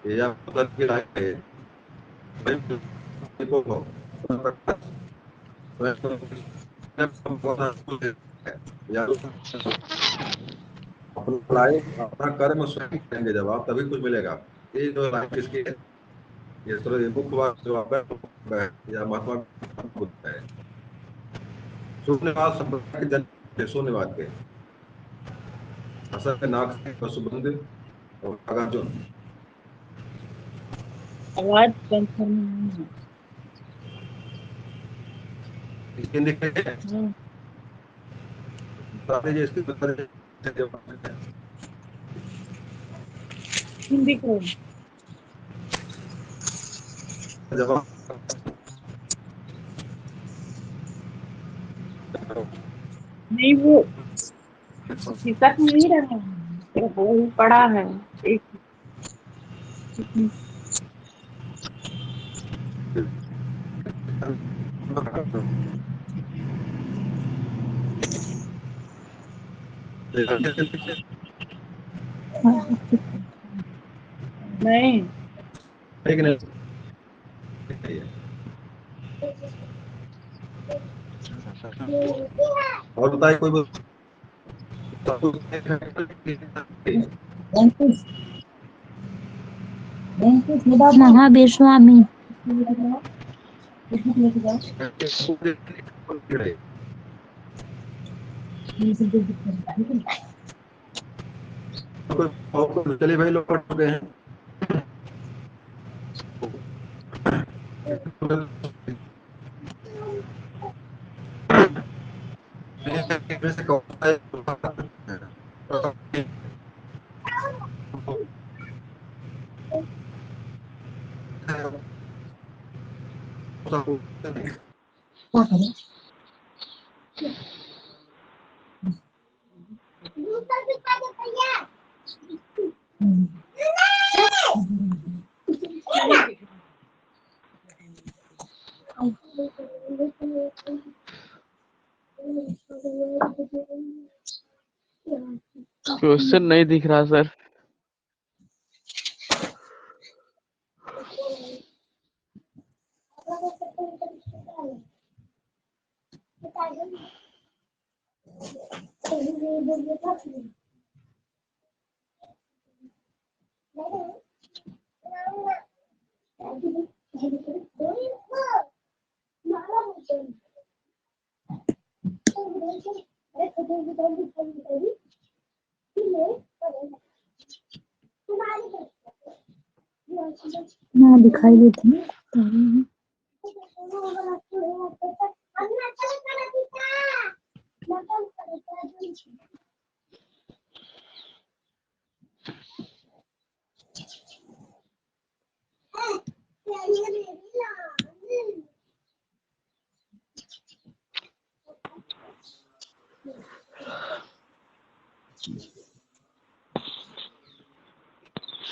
ये आपको की लाइन है। स्वयं दीपक हो, या अपना लाइफ अपना कर्म स्वयं करेंगे जब आप, तभी कुछ मिलेगा। ये जो लाइन किसकी है? ये तो ये मुख्य बात जो आपका है, या महात्मा बुद्ध है। शून्यवाद संप्रदाय के जन शून्यवाद के, हसन नाक से पशुबंद और नागार्जुन। आवाज कंफर्म नहीं है। इसके लिखे हाँ, बता दीजिए इसके बारे में। हिंदी को जवाब नहीं, वो खिसक नहीं रहा है, वो ही पड़ा है। एक नहीं, ठीक नहीं। और बताइए कोई महावीर स्वामी। चलिए भाई, लोग पढ़ चुके हैं। क्वेश्चन नहीं दिख रहा सर। हाँ, दिखाई देती है।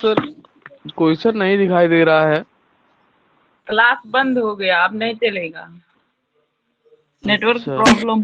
सर क्वेश्चन नहीं दिखाई दे रहा है। क्लास बंद हो गया, अब नहीं चलेगा, नेटवर्क अच्छा। प्रॉब्लम।